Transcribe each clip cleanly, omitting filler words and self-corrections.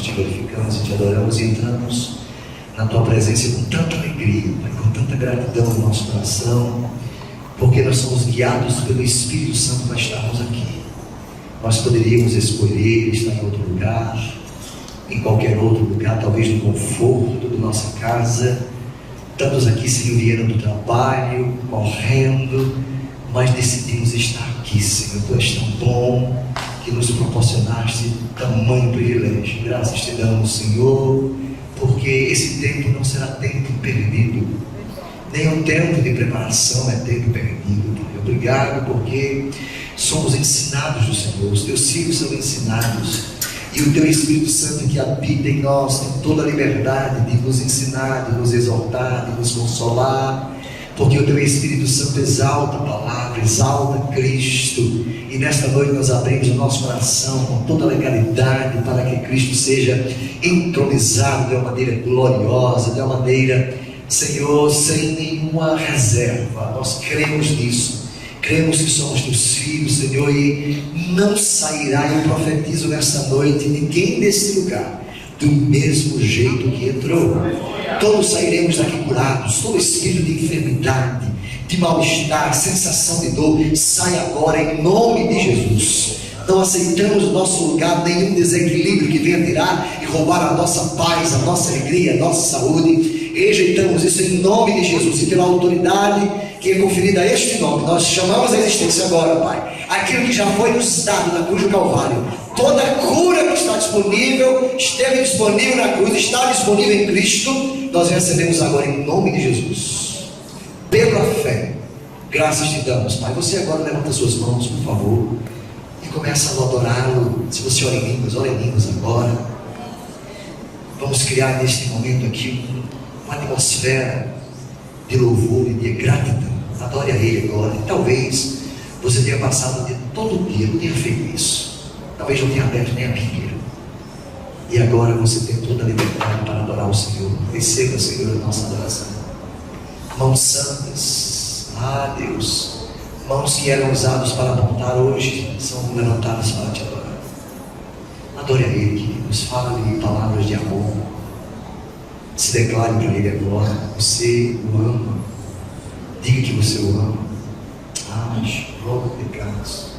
te glorificamos e te adoramos e entramos na tua presença com tanta alegria, Pai, com tanta gratidão no nosso coração, porque nós somos guiados pelo Espírito Santo para estarmos aqui. Nós poderíamos escolher estar em outro lugar, em qualquer outro lugar, talvez no conforto da nossa casa. Tantos aqui se vieram do trabalho, correndo, mas decidimos estar aqui, Senhor. Tu és tão bom, que nos proporcionaste tamanho privilégio. Graças te damos, Senhor, porque esse tempo não será tempo perdido, nem um tempo de preparação é tempo perdido. Obrigado, porque somos ensinados do Senhor, os teus filhos são ensinados, e o teu Espírito Santo que habita em nós tem toda a liberdade de nos ensinar, de nos exortar, de nos consolar, porque o teu Espírito Santo exalta a palavra, exalta Cristo, e nesta noite nós abrimos o nosso coração com toda a legalidade para que Cristo seja entronizado de uma maneira gloriosa, de uma maneira, Senhor, sem nenhuma reserva. Nós cremos nisso, cremos que somos teus filhos, Senhor, e não sairá, eu profetizo nesta noite, ninguém desse lugar do mesmo jeito que entrou. Todos sairemos daqui curados. Todo espírito de enfermidade, de mal-estar, sensação de dor, sai agora em nome de Jesus. Não aceitamos no nosso lugar nenhum desequilíbrio que venha tirar e roubar a nossa paz, a nossa alegria, a nossa saúde. Rejeitamos isso em nome de Jesus, e pela autoridade que é conferida a este nome, nós chamamos a existência agora, Pai, aquilo que já foi nos dado na cruz do Calvário. Toda cura que está disponível, esteve disponível na cruz, está disponível em Cristo, nós recebemos agora em nome de Jesus, pela fé. Graças te damos, Pai. Você agora levanta suas mãos, por favor, e começa a adorá-lo. Se você ora em línguas agora. Vamos criar neste momento aqui uma atmosfera de louvor e de gratidão. Adore a Ele agora. E talvez você tenha passado o dia, todo o dia, não tenha feito isso. Talvez não tenha aberto nem a Bíblia. E agora você tem toda a liberdade para adorar o Senhor. Receba, Senhor, a nossa adoração. Mãos santas, Deus, mãos que eram usadas para apontar hoje, são levantadas para te adorar. Adore a Ele, queridos. Fala-lhe palavras de amor. Se declare para Ele agora. Você o ama. Diga que você o ama. Logo pecados.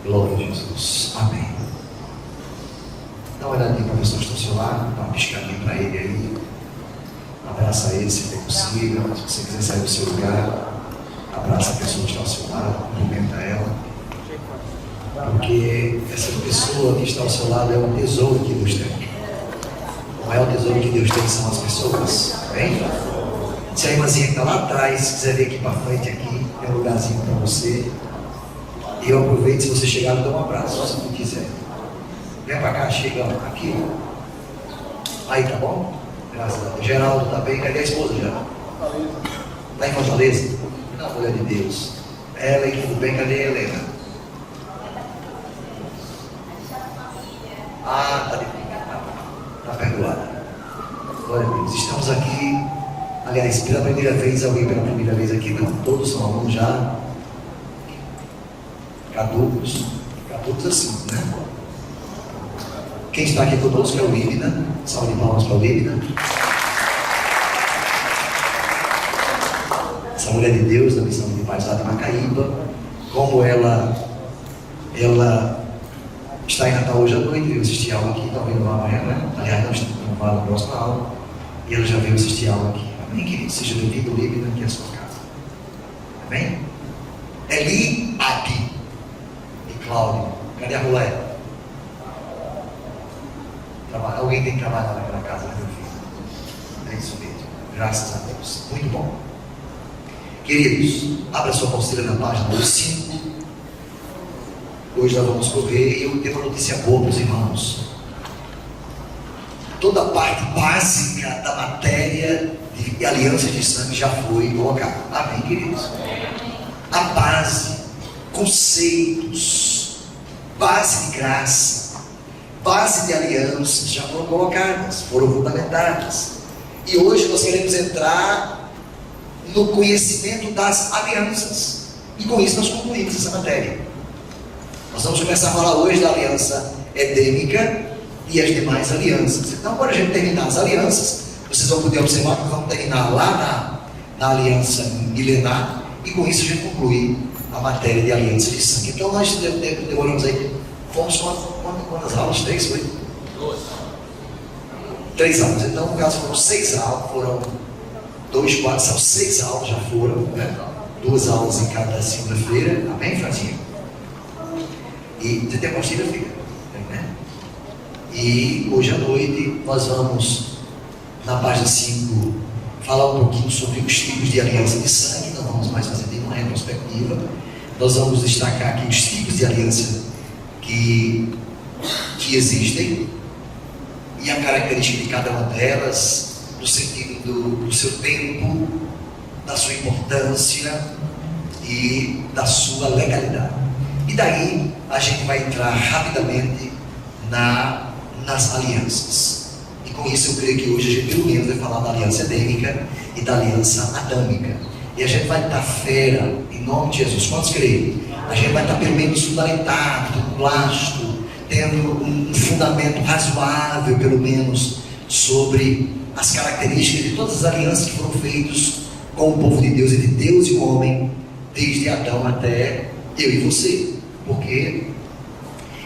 Glória a Jesus. Amém. Dá uma olhadinha para a pessoa que está ao seu lado, dá uma piscadinha para ele aí. Abraça ele se for possível. Se você quiser sair do seu lugar, abraça a pessoa que está ao seu lado, cumprimenta ela. Porque essa pessoa que está ao seu lado é um tesouro que Deus tem. O maior tesouro que Deus tem são as pessoas. Amém? Se a irmãzinha que está lá atrás, se quiser vir aqui para frente, aqui, tem um lugarzinho para você. E eu aproveito, se você chegar, eu dou um abraço, se tu quiser. Vem para cá, chega aqui. Aí, tá bom? Graças a Deus. Geraldo está bem. Cadê a esposa, Geraldo? Está em Fortaleza? Na mulher de Deus. Ela e tudo bem, cadê a Helena? Está perdoada. Glória a Deus. Estamos aqui, aliás, pela primeira vez, alguém pela primeira vez aqui? Não, todos são alunos já. Caducos assim, né? Quem está aqui conosco é o Líbina. Salve de palmas para o Líbina. Essa mulher de Deus da missão de paz lá de Macaíba. Como ela está em Natal hoje à noite, veio assistir aula aqui, talvez não amanhã, né? Aliás, não vai na próxima aula. E ela já veio assistir aula aqui. Amém, querido? Seja bem-vindo, Líbina, aqui é a sua casa. Amém? Eli Abi. Cláudio, cadê a mulher? Alguém tem que trabalhar naquela casa, meu filho. É isso mesmo. Graças a Deus. Muito bom. Queridos, abra sua apostila na página 5. Hoje nós vamos correr e eu tenho uma notícia boa para os irmãos. Toda a parte básica da matéria de alianças de sangue já foi colocada. Amém, queridos? A base, conceitos, base de graça, base de alianças já foram colocadas, foram fundamentadas. E hoje nós queremos entrar no conhecimento das alianças. E com isso nós concluímos essa matéria. Nós vamos começar a falar hoje da aliança edêmica e as demais alianças. Então, quando a gente terminar as alianças, vocês vão poder observar que vamos terminar lá na aliança milenar, e com isso a gente conclui a matéria de aliança de sangue. Então, nós demoramos aí, fomos quantas aulas? 3, foi? 3 aulas. Então, no caso, foram 6 aulas, foram 2, 4, são 6 aulas, já foram, né? 2 aulas em cada segunda-feira. Amém, Francinha? E você tem apostila, filha? Né? E hoje à noite nós vamos, na página 5, falar um pouquinho sobre os tipos de aliança de sangue. Não vamos mais fazer nenhuma retrospectiva. Nós vamos destacar aqui os tipos de aliança que existem e a característica de cada uma delas, no sentido do seu tempo, da sua importância e da sua legalidade. E daí a gente vai entrar rapidamente nas alianças. E com isso eu creio que hoje a gente pelo menos vai falar da aliança edêmica e da aliança adâmica. E a gente vai estar fera, em nome de Jesus. Quantos creem? A gente vai estar pelo menos fundamentado, plástico, tendo um fundamento razoável, pelo menos, sobre as características de todas as alianças que foram feitas com o povo de Deus, entre Deus e o homem, desde Adão até eu e você. Porque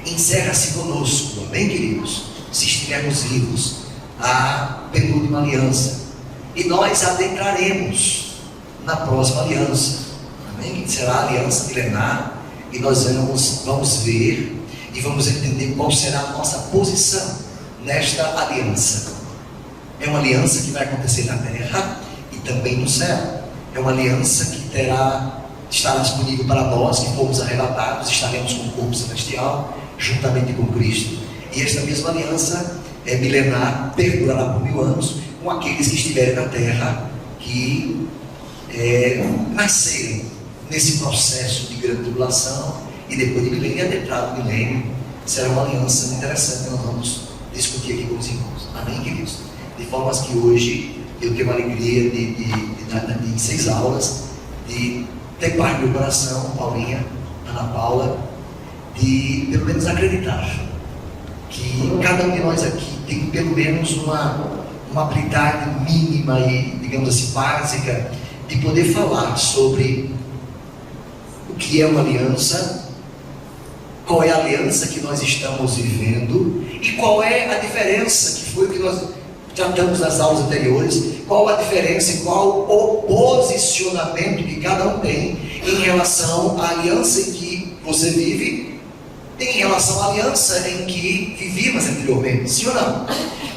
encerra-se conosco, amém, queridos? Se estivermos vivos, a penúltima aliança. E nós adentraremos na próxima aliança, amém? Que será a aliança milenar. E nós vamos ver e vamos entender qual será a nossa posição nesta aliança. É uma aliança que vai acontecer na terra e também no céu. É uma aliança que estará disponível para nós que fomos arrebatados, estaremos com o corpo celestial, juntamente com Cristo. E esta mesma aliança é milenar, perdurará por 1000 anos, com aqueles que estiverem na terra, que nascerem nesse processo de grande tribulação, e depois de milênio, adentrado no milênio, será uma aliança interessante que nós vamos discutir aqui com os irmãos. Amém, queridos? De forma que hoje eu tenho a alegria de 6 aulas, de ter paz no meu coração, Paulinha, Ana Paula, de pelo menos acreditar que cada um de nós aqui tem pelo menos uma habilidade mínima e, digamos assim, básica, de poder falar sobre o que é uma aliança, qual é a aliança que nós estamos vivendo e qual é a diferença, que foi o que nós tratamos nas aulas anteriores, qual a diferença e qual o posicionamento que cada um tem em relação à aliança em que você vive, em relação à aliança em que vivíamos anteriormente, sim ou não?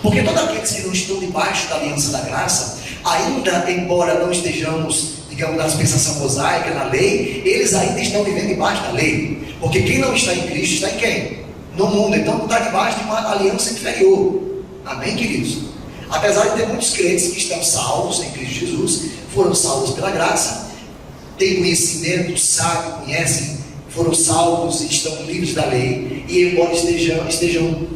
Porque todos aqueles que não estão debaixo da aliança da graça, ainda embora não estejamos, digamos, na dispensação mosaica, na lei, eles ainda estão vivendo debaixo da lei. Porque quem não está em Cristo está em quem? No mundo. Então está debaixo de uma aliança inferior. Amém, queridos? Apesar de ter muitos crentes que estão salvos em Cristo Jesus, foram salvos pela graça, têm conhecimento, sabem, conhecem, foram salvos e estão livres da lei, e embora estejam,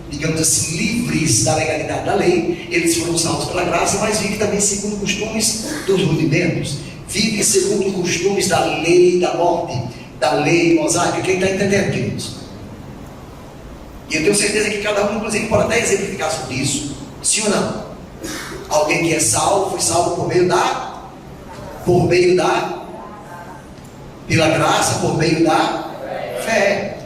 digamos assim, livres da legalidade da lei, eles foram salvos pela graça, mas vivem também segundo costumes dos rudimentos, vivem segundo costumes da lei da morte, da lei mosaica. Quem está entendendo, queridos? E eu tenho certeza que cada um, inclusive, pode até exemplificar sobre isso, sim ou não? Alguém que é salvo, foi salvo pela graça, por meio da fé.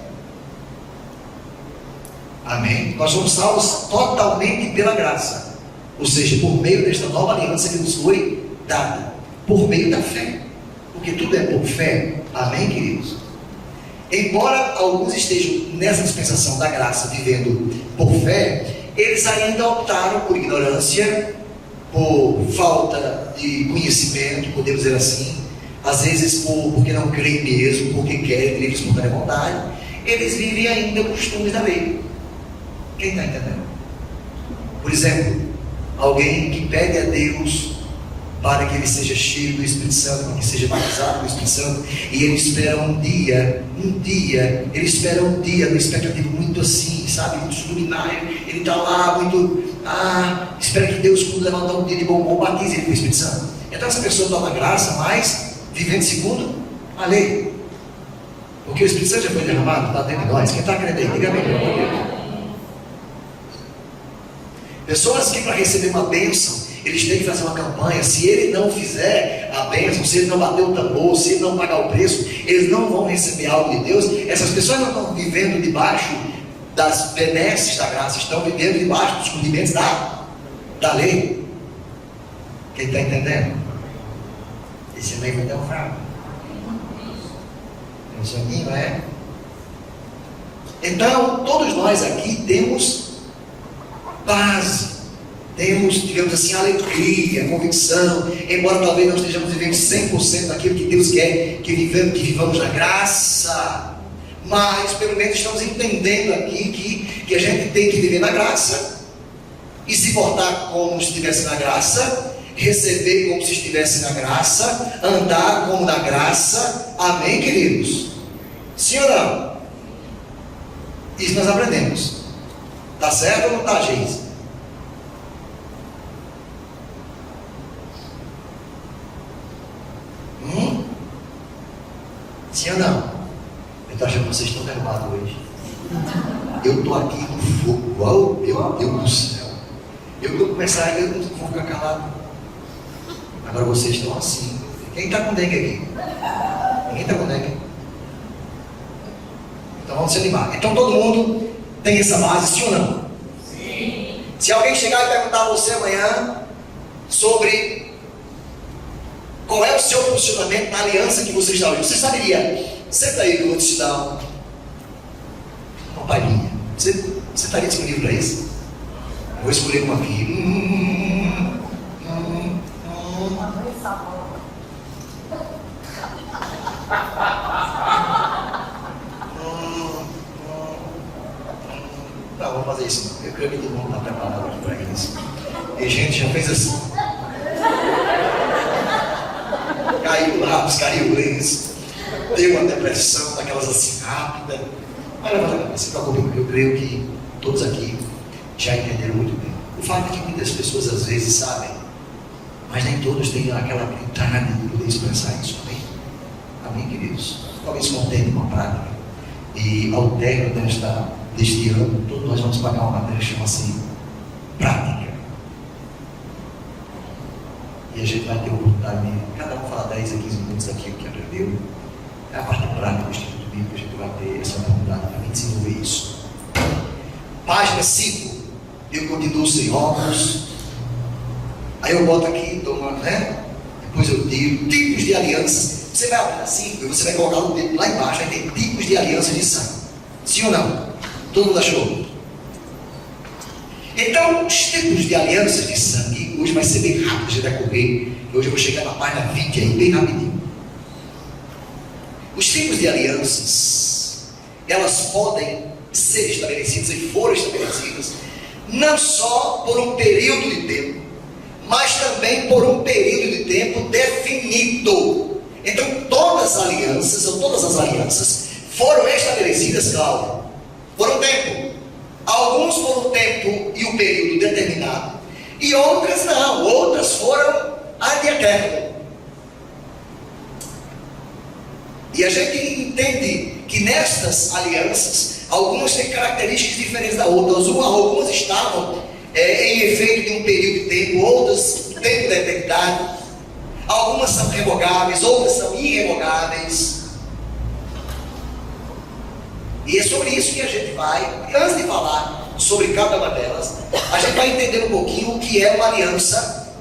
Amém? Nós somos salvos totalmente pela graça, ou seja, por meio desta nova aliança que nos foi dada, por meio da fé, porque tudo é por fé. Amém, queridos? Embora alguns estejam nessa dispensação da graça, vivendo por fé, eles ainda optaram por ignorância, por falta de conhecimento, podemos dizer assim, às vezes porque não creem mesmo, porque querem, livre espontânea vontade, eles vivem ainda costumes da lei. Quem está entendendo? Por exemplo, alguém que pede a Deus para que ele seja cheio do Espírito Santo, para que seja batizado do Espírito Santo, e ele espera um dia, ele espera um dia, numa expectativa muito assim, sabe, muito subliminar, ele está lá muito, espera que Deus, quando levantar um dia de bom, batize ele com o Espírito Santo. Então essa pessoa está na graça, mas vivendo segundo a lei, porque o Espírito Santo já foi derramado, está dentro de nós. Quem está querendo aí, diga amém. Pessoas que para receber uma bênção, eles têm que fazer uma campanha. Se ele não fizer a bênção, se ele não bater o tambor, se ele não pagar o preço, eles não vão receber algo de Deus. Essas pessoas não estão vivendo debaixo das benesses da graça, estão vivendo debaixo dos rudimentos da lei. Quem está entendendo? Esse meio vai dar um fraco. Tem um soninho, é? Então, todos nós aqui temos base. Temos, digamos assim, alegria, convicção, embora talvez não estejamos vivendo 100% daquilo que Deus quer que vivamos na graça, mas pelo menos estamos entendendo aqui que a gente tem que viver na graça e se portar como se estivesse na graça, receber como se estivesse na graça, andar como na graça. Amém, queridos? Sim ou não? Isso nós aprendemos. Tá certo ou não tá, gente? Sim ou não? Eu estou achando que vocês estão derrubados hoje. Eu estou aqui no fogo. Oh, meu Deus do céu. Eu vou começar, eu não vou ficar calado. Agora vocês estão assim. Quem está com dengue aqui? Ninguém está com dengue? Então vamos se animar. Então todo mundo tem essa base, sim ou não? Sim. Se alguém chegar e perguntar a você amanhã sobre qual é o seu posicionamento na aliança que você está hoje, você saberia. Senta aí que eu vou te dar uma palhinha. Você estaria disponível para isso? Vou escolher uma aqui. Não, vamos fazer isso não. Eu creio que todo mundo está preparado aqui para isso. E gente já fez assim. Caiu o lápis, caiu o lenço, deu uma depressão daquelas assim rápida. Mas levanta a cabeça, se preocupe, eu creio que todos aqui já entenderam muito bem. O fato é que muitas pessoas às vezes sabem, mas nem todos têm aquela habilidade de poder expressar isso. Amém? Amém, queridos? Talvez contente com a prática. E ao término deste ano, todos nós vamos pagar uma matéria que chama-se prática. E a gente vai ter a oportunidade de cada um falar 10 a 15 minutos daquilo que aprendeu. É a parte prática do Instituto Bíblico, a gente vai ter essa oportunidade para desenvolver isso. Página 5. Eu continuo sem óculos. Aí eu boto aqui, dou uma, né? Depois eu digo tipos de alianças. Você vai abrir assim, e você vai colocar o dedo lá embaixo, aí tem tipos de alianças de sangue. Sim ou não? Todo mundo achou? Então, os tipos de alianças de sangue, hoje vai ser bem rápido, a gente vai correr. Hoje eu vou chegar na página 20 aí, bem rapidinho. Os tipos de alianças, elas podem ser estabelecidas e foram estabelecidas, não só por um período de tempo, mas também por um período de tempo definido. Então, todas as alianças foram estabelecidas, Cláudio, por um tempo. Alguns por um tempo e um período determinado, e outras não, outras foram ad eterno. E a gente entende que nestas alianças, algumas têm características diferentes das outras. Algumas estavam em efeito de um período de tempo, outras tempo da eternidade. Algumas são revogáveis, outras são irrevogáveis. E é sobre isso que a gente vai, antes de falar sobre cada uma delas, a gente vai entender um pouquinho o que é uma aliança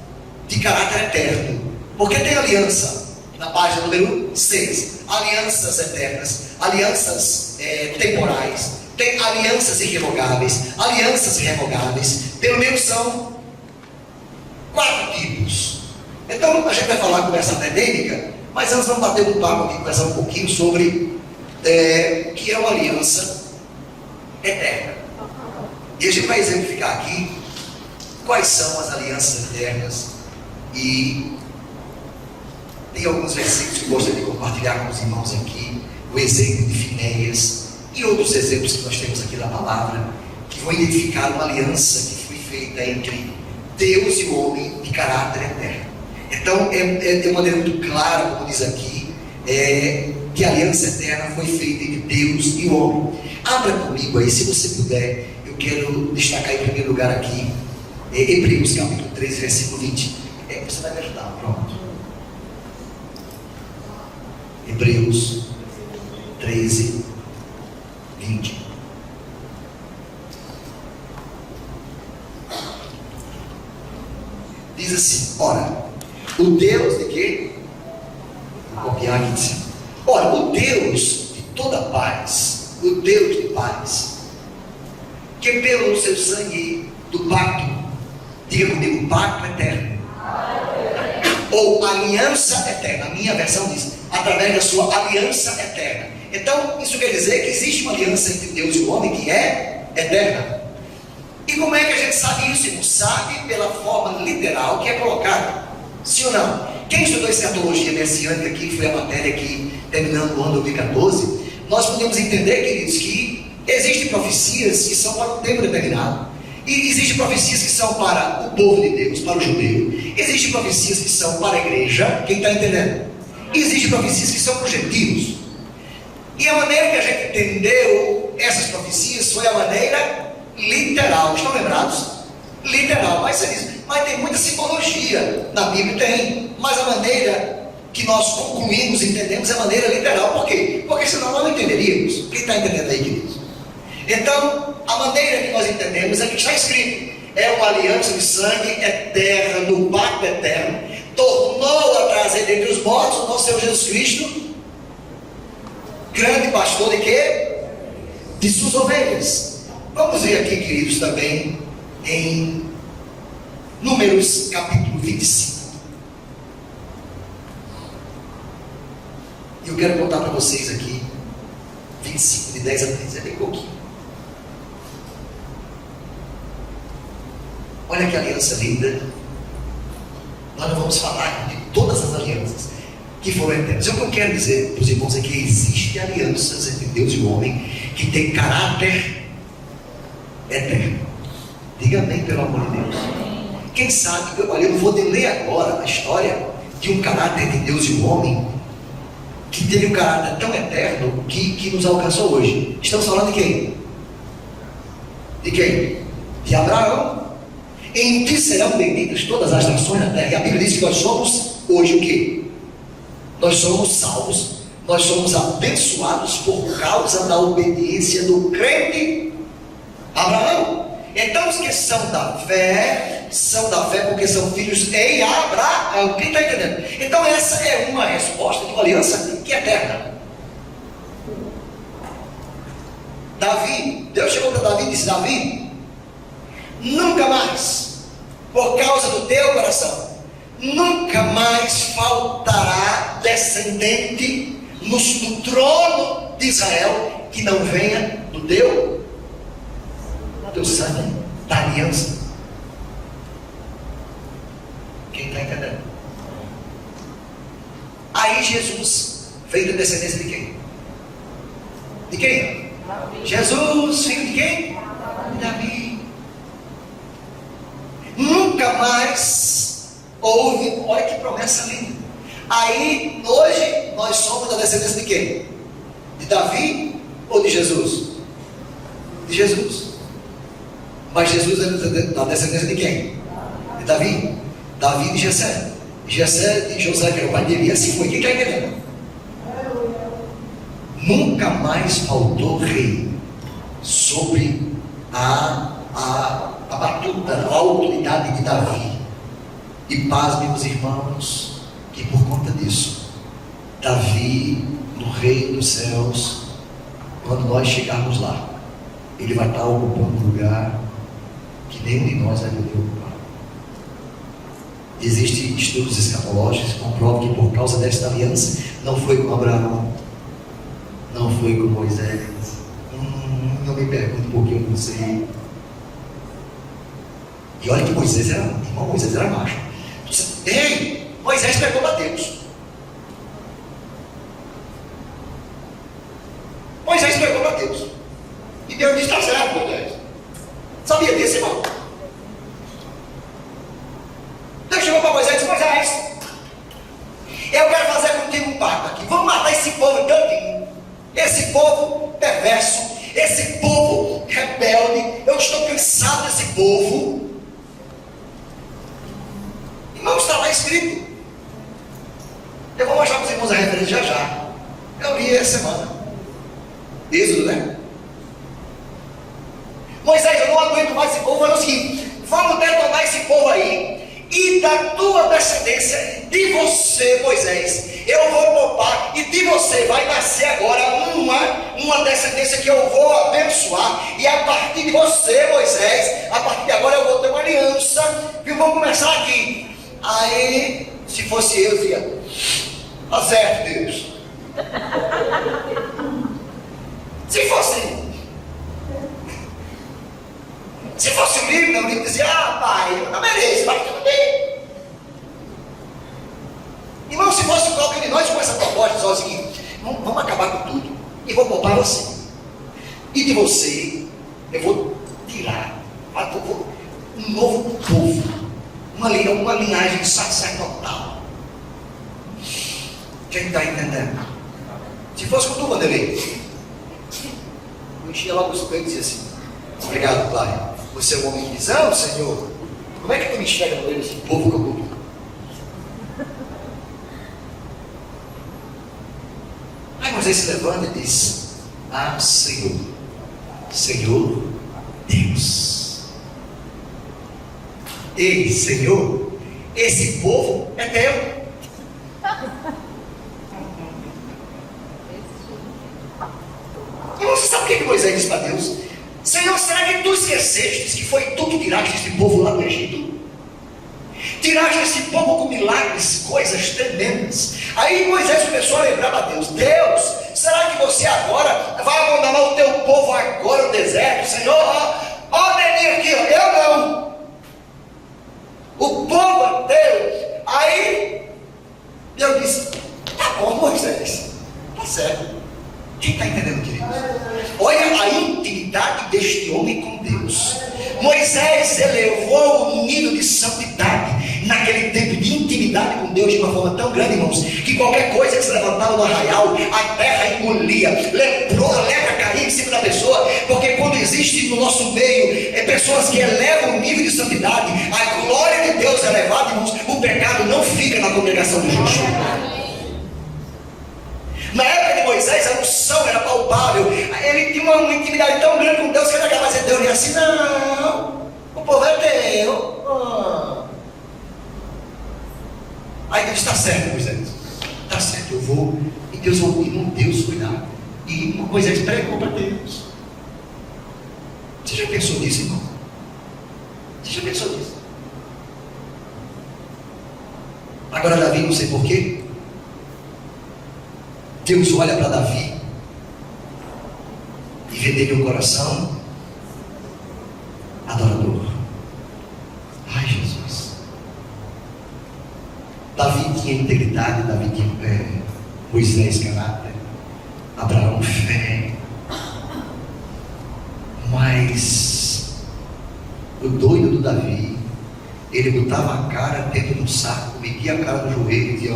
de caráter eterno. Porque tem aliança, na página número 6, alianças eternas, alianças temporais, tem alianças irrevogáveis, alianças revogáveis, pelo menos são 4 tipos. Então a gente vai falar com essa acadêmica, mas antes vamos bater um papo aqui, conversar um pouquinho sobre que é uma aliança eterna. E a gente vai exemplificar aqui quais são as alianças eternas, e tem alguns versículos que eu gostaria de compartilhar com os irmãos aqui, o exemplo de Finéias e outros exemplos que nós temos aqui da palavra, que vão identificar uma aliança que foi feita entre Deus e o homem de caráter eterno. Então é de maneira muito clara, como diz aqui, que a aliança eterna foi feita entre Deus e o homem. Abra comigo aí, se você puder. Eu quero destacar em primeiro lugar aqui Hebreus capítulo 3, versículo 20. Você vai me ajudar, pronto. Hebreus 13, 20. Diz assim: ora, o Deus de quê? Vou copiar aqui de cima. Ora, o Deus de toda paz, o Deus de paz, que pelo seu sangue do pacto, diga comigo, pacto eterno, ou aliança eterna, a minha versão diz, através da sua aliança eterna. Então, isso quer dizer que existe uma aliança entre Deus e o homem que é eterna. E como é que a gente sabe isso? Não sabe pela forma literal que é colocada. Sim ou não? Quem estudou escatologia messiânica aqui, que foi a matéria que, terminando o ano 2014, nós podemos entender, queridos, que existem profecias que são para um tempo determinado. E existem profecias que são para o povo de Deus, para o judeu. Existem profecias que são para a igreja. Quem está entendendo? E existem profecias que são para os gentios. E a maneira que a gente entendeu essas profecias foi a maneira literal. Estão lembrados? Literal. Mas você diz, mas tem muita simbologia na Bíblia. Tem. Mas a maneira que nós concluímos e entendemos é a maneira literal. Por quê? Porque senão nós não entenderíamos. Quem está entendendo aí, queridos? Então, a maneira que nós entendemos é que está escrito: é uma aliança de sangue eterna, do pacto eterno, tornou a trazer dentre os mortos o nosso Senhor Jesus Cristo, grande pastor de quê? De suas ovelhas. Vamos ver aqui, queridos, também em Números capítulo 25. E eu quero contar para vocês aqui 25, de 10 a 13, é bem pouquinho. Olha que aliança linda. Nós não vamos falar de todas as alianças que foram eternas. O que eu quero dizer para os irmãos é que existem alianças entre Deus e o homem que tem caráter eterno. Diga amém, pelo amor de Deus. Quem sabe, olha, eu não vou ler agora a história de um caráter de Deus e o homem que teve um caráter tão eterno que nos alcançou hoje. Estamos falando de quem? De quem? De Abraão. Em ti serão benditas todas as nações da terra. E a Bíblia diz que nós somos hoje o quê? Nós somos salvos, nós somos abençoados por causa da obediência do crente Abraão. Então os que são da fé porque são filhos em Abraão. Quem está entendendo? Então essa é uma resposta de uma aliança que é eterna. Davi, Deus chegou para Davi e disse: Davi, nunca mais, por causa do teu coração, nunca mais faltará descendente no trono de Israel que não venha do teu sangue, da aliança. Quem está entendendo? Aí Jesus veio da descendência de quem? De quem? Jesus, filho de quem? De Davi. Nunca mais houve, olha que promessa linda. Aí, hoje, nós somos da descendência de quem? De Davi ou de Jesus? De Jesus. Mas Jesus é da descendência de quem? De Davi. Davi de Jessé. Jessé de José, que era o pai dele. E assim foi. Quem está entendendo? Nunca mais faltou rei sobre a batuta, a autoridade de Davi. E paz, meus irmãos, que por conta disso, Davi, no reino dos céus, quando nós chegarmos lá, ele vai estar ocupando um lugar que nenhum de nós vai poder ocupar. Existem estudos escatológicos que comprovam que por causa desta aliança, não foi com Abraão, Não foi com Moisés. Não me pergunte por que eu não sei. E olha que Moisés era macho. Ei, Moisés pegou para Deus. Moisés pegou para Deus. E Deus disse: está certo, Moisés. Sabia disso, irmão? Deus chegou para Moisés e disse: Moisés, eu quero fazer contigo um pacto aqui. Vamos matar esse povo todinho. Esse povo perverso, esse povo rebelde. Eu estou cansado desse povo. Irmão, está lá escrito. Eu vou mostrar para os irmãos a referência já. Eu li essa semana. Êxodo, né? Moisés, eu não aguento mais esse povo. Falou o seguinte: vamos detonar esse povo aí, e da tua descendência, de você, Moisés, eu vou poupar, e de você vai nascer agora uma descendência que eu vou abençoar, e a partir de você, Moisés, a partir de agora eu vou ter uma aliança, e vamos começar aqui. Aí, se fosse eu dizia: tá certo, Deus. Se fosse o livro dizia: ah, pai, eu não mereço, mas tudo bem. Irmão, se fosse qualquer de nós com essa proposta, só o seguinte: vamos acabar com tudo, e vou poupar você, e de você eu vou tirar um novo povo, uma linhagem sacerdotal. Quem está entendendo? Se fosse com tu, Vanderlei, eu enchia logo os peitos e dizia assim: obrigado, pai. Você é um homem de visão, Senhor. Como é que tu me enxerga no meio desse povo que eu cuido? Aí Moisés se levanta e diz: ah, Senhor, Senhor Deus. Ei, Senhor, esse povo é teu. E você sabe o que Moisés disse para Deus? Senhor, será que tu esqueceste que foi tu que tiraste esse povo lá do Egito? Tiraste esse povo com milagres, coisas tremendas. Aí Moisés começou a lembrar a Deus: Deus, será que você agora vai abandonar o teu povo agora no deserto? Senhor, ó Deninho aqui, eu não. O povo é teu. Aí Deus disse: tá bom, Moisés, tá certo. Quem está entendendo, queridos? Olha a intimidade deste homem com Deus. Moisés elevou o nível de santidade naquele tempo de intimidade com Deus de uma forma tão grande, irmãos, que qualquer coisa que se levantava no arraial, a terra engolia. A lepra caía em cima da pessoa, porque quando existe no nosso meio pessoas que elevam o nível de santidade, a glória de Deus é elevada, irmãos, o pecado não fica na congregação do justo. Na época de Moisés, a unção era palpável. Ele tinha uma intimidade tão grande com Deus que ele acabava dizendo: Deus ia assim: não, o povo é teu. Aí Deus: está certo, Moisés, está certo, eu vou. E Deus foi lá. E Moisés pregou para Deus. Você já pensou nisso, irmão? Você já pensou nisso? Agora Davi, não sei porquê, Deus olha para Davi e vê nele um coração adorador. Ai, Jesus. Davi tinha integridade, Davi tinha Moisés caráter, Abraão fé. Mas o doido do Davi, ele botava a cara dentro do saco, metia a cara no joelho e dizia: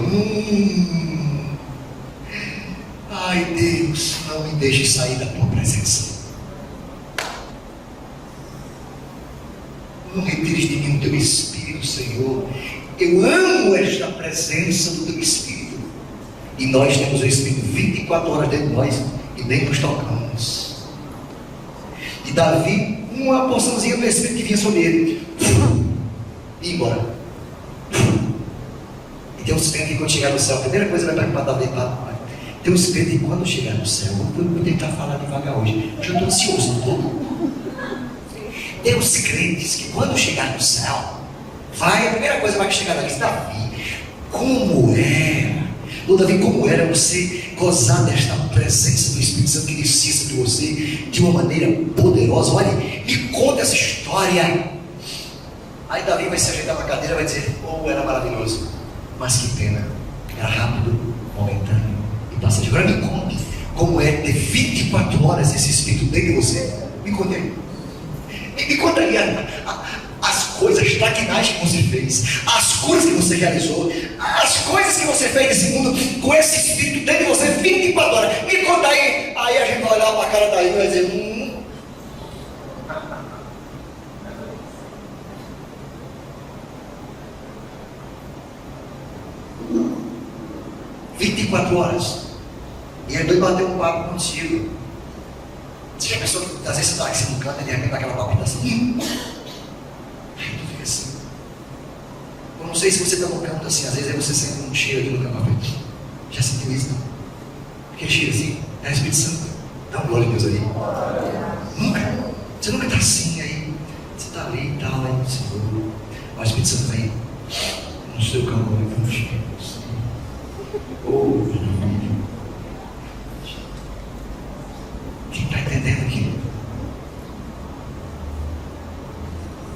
ai, Deus, não me deixe sair da tua presença. Não retires de mim o teu Espírito, Senhor. Eu amo esta presença do teu Espírito. E nós temos o Espírito 24 horas dentro de nós e nem nos tocamos. E Davi, uma porçãozinha do Espírito que vinha sobre ele, e embora. E tem uns crentes que quando chegar no céu, a primeira coisa vai perguntar para Davi: pai, tem uns crentes que quando chegar no céu, eu vou tentar falar devagar hoje, eu já estou ansioso no todo. Tem uns crentes que quando chegar no céu, a primeira coisa vai chegar lá e diz: Davi, como era Davi, como era você gozar desta presença do Espírito Santo que descia sobre você de uma maneira poderosa? Olha, me conta essa história. Aí Davi vai se ajeitar na cadeira e vai dizer: oh, era maravilhoso, mas que pena, era rápido, momentâneo e passageiro. Agora me conte como é ter 24 horas esse Espírito dentro de você. Me conte aí. Me conta aí as coisas traquinais que você fez, as coisas que você realizou, as coisas que você fez nesse mundo com esse Espírito dentro de você 24 horas. Me conta aí. Aí a gente vai olhar para a cara daí e vai dizer: 24 horas. E ele doido bater um papo contigo. Você já pensou que às vezes você está aqui no canto e de repente dá aquela palpitação? Aí tu fica assim. Eu não sei se você está no canto assim, às vezes aí você sente um cheiro aqui no canto. Já sentiu isso? Não? Aquele cheiro assim, é o Espírito Santo. Dá um glória a Deus aí. Nunca. Você nunca está assim aí. Você está ali e tal, aí você voa. O Espírito Santo vem no seu campo ali com o cheiro. Quem está entendendo aqui?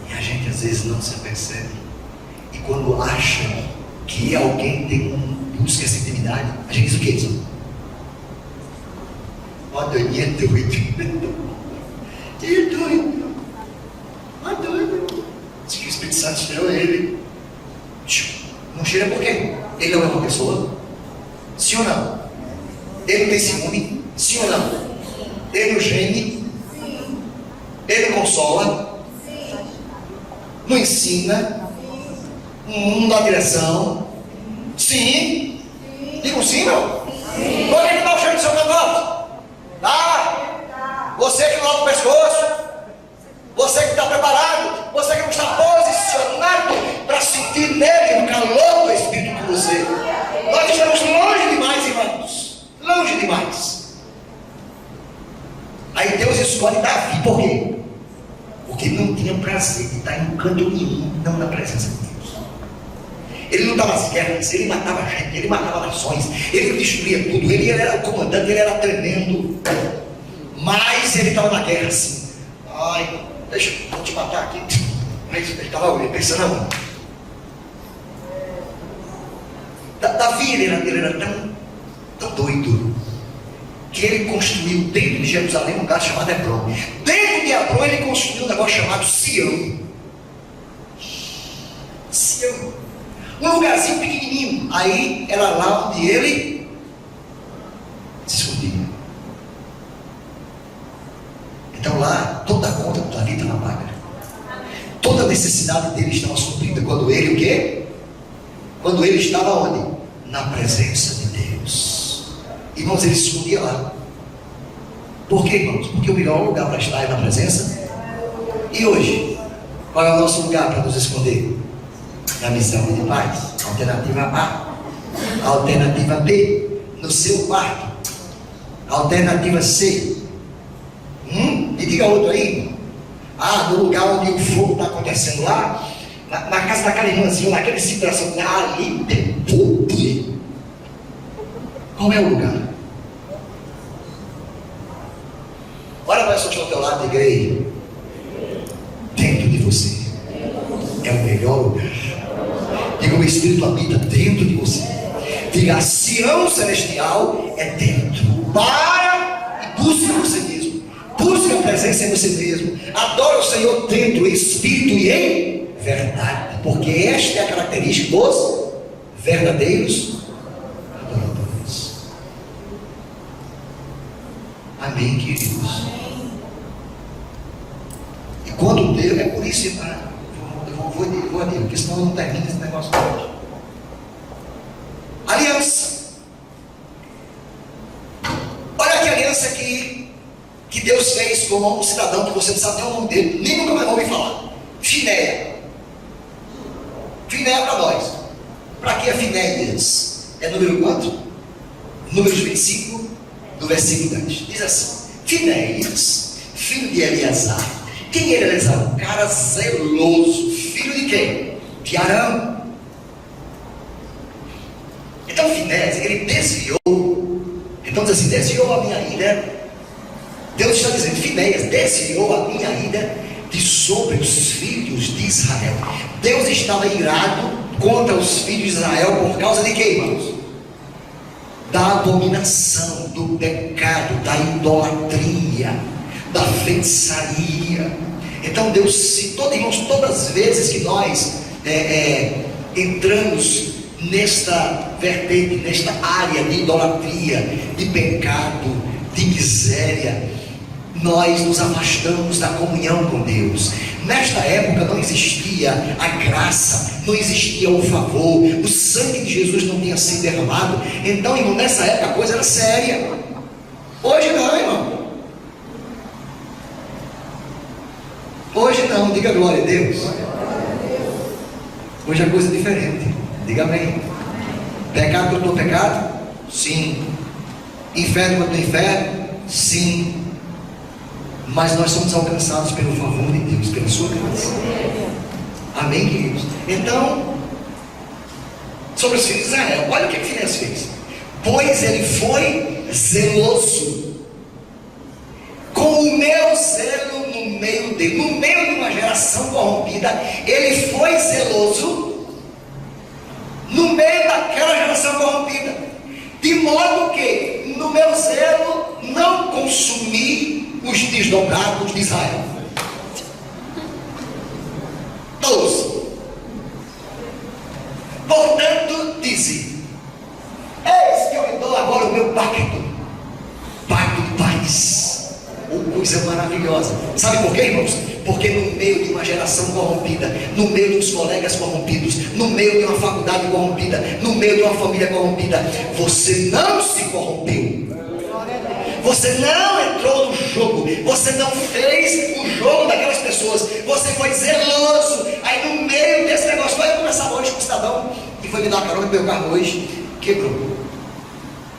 E a gente às vezes não se percebe. E quando acha que alguém tem busca essa intimidade, a gente diz o que? Diz: ó, doidinha, doido. Que doido. Ó, doido. Diz que o Espírito Santo cheirou ele. Não cheira por quê? Ele não é uma pessoa? Sim ou não? Ele não tem ciúme? Sim ou não? Ele não geme? Ele não consola? Não ensina? Não dá direção? Sim? Digo sim, não? Pode ele dar o cheiro do seu cangote? Tá? Você que não lava o pescoço? Você que está preparado? Você que não está posicionado para sentir nele o calor do Espírito com você? Nós estamos longe demais, irmãos. Longe demais. Aí Deus escolhe Davi. Por quê? Porque ele não tinha prazer de estar em canto nenhum, não na presença de Deus. Ele não estava nas guerras, ele matava gente, ele matava nações, ele destruía tudo, ele era o comandante, ele era tremendo. Mas ele estava na guerra assim. Ai, vou te matar aqui. Mas ele estava pensando, não. Davi, ele era tão doido que ele construiu dentro de Jerusalém um lugar chamado Hebron. Dentro de Hebron ele construiu um negócio chamado Sião. Sião. Um lugarzinho pequenininho. Aí era lá onde ele se escondia. Então lá toda a conta do Davi estava paga. Toda a necessidade dele estava suprida. Quando ele o quê? Quando ele estava onde? Na presença de Deus. Irmãos, ele se escondia lá. Por quê, irmãos? Porque o melhor lugar para estar é na presença. E hoje, qual é o nosso lugar para nos esconder? Na missão de paz. Alternativa A. Alternativa B. No seu quarto. Alternativa C. Me diga outro aí. No lugar onde o fogo está acontecendo lá. Na casa daquela irmãzinha, naquele situação, ali tem podre. Qual é o lugar? Olha para a pessoa ao teu lado e diga: ei, dentro de você é o melhor lugar. Diga: o Espírito habita dentro de você. Diga: a Sião celestial é dentro. Para e busque você mesmo. Busque a presença em você mesmo. Adore o Senhor dentro, em espírito e em verdade, porque esta é a característica dos verdadeiros adoradores. Amém, queridos? E quando Deus, é por isso, eu vou adiante, porque senão eu não termino esse negócio hoje. Aliança. Olha que aliança que Deus fez com um cidadão que você não sabe nem o nome dele, nem nunca mais vou ouvir falar. Finéia. Finéia para nós. Para que a Finéias? É número quanto? Números 25, do versículo 10. Diz assim: Finéias, filho de Eleazar. Quem era Eleazar? Um cara zeloso. Filho de quem? De Arão. Então Então Finéias, ele desviou. Então diz assim, desviou a minha ira. Deus está dizendo, Finéias desviou a minha ira de sobre os filhos de Israel. Deus estava irado contra os filhos de Israel por causa de quê, irmãos? Da abominação, do pecado, da idolatria, da feitiçaria. Então Deus, irmãos, todas as vezes que nós entramos nesta vertente, nesta área de idolatria, de pecado, de miséria, nós nos afastamos da comunhão com Deus. Nesta época não existia a graça, não existia o favor, o sangue de Jesus não tinha sido derramado. Então, irmão, nessa época a coisa era séria. Hoje não, irmão. Hoje não, diga glória a Deus. Hoje é coisa diferente. Diga amém. Pecado contra o pecado? Sim. Inferno contra o inferno? Sim. Mas nós somos alcançados pelo favor de Deus, pela sua graça. Amém, queridos? Então, sobre os filhos de Israel, olha o que Finéias fez. Pois ele foi zeloso com o meu zelo no meio dele. No meio de uma geração corrompida, ele foi zeloso no meio daquela geração corrompida, de modo que no meu zelo não consumi os desdobrados de Israel. 12. Portanto, disse: eis que eu lhe dou agora o meu pacto de paz. Coisa maravilhosa. Sabe por quê, irmãos? Porque no meio de uma geração corrompida, no meio dos colegas corrompidos, no meio de uma faculdade corrompida, no meio de uma família corrompida, você não se corrompeu. Você não entrou no jogo, você não fez o jogo daquelas pessoas, você foi zeloso. Aí no meio desse negócio, vai conversar hoje com o cidadão que foi me dar carona no meu carro hoje, quebrou.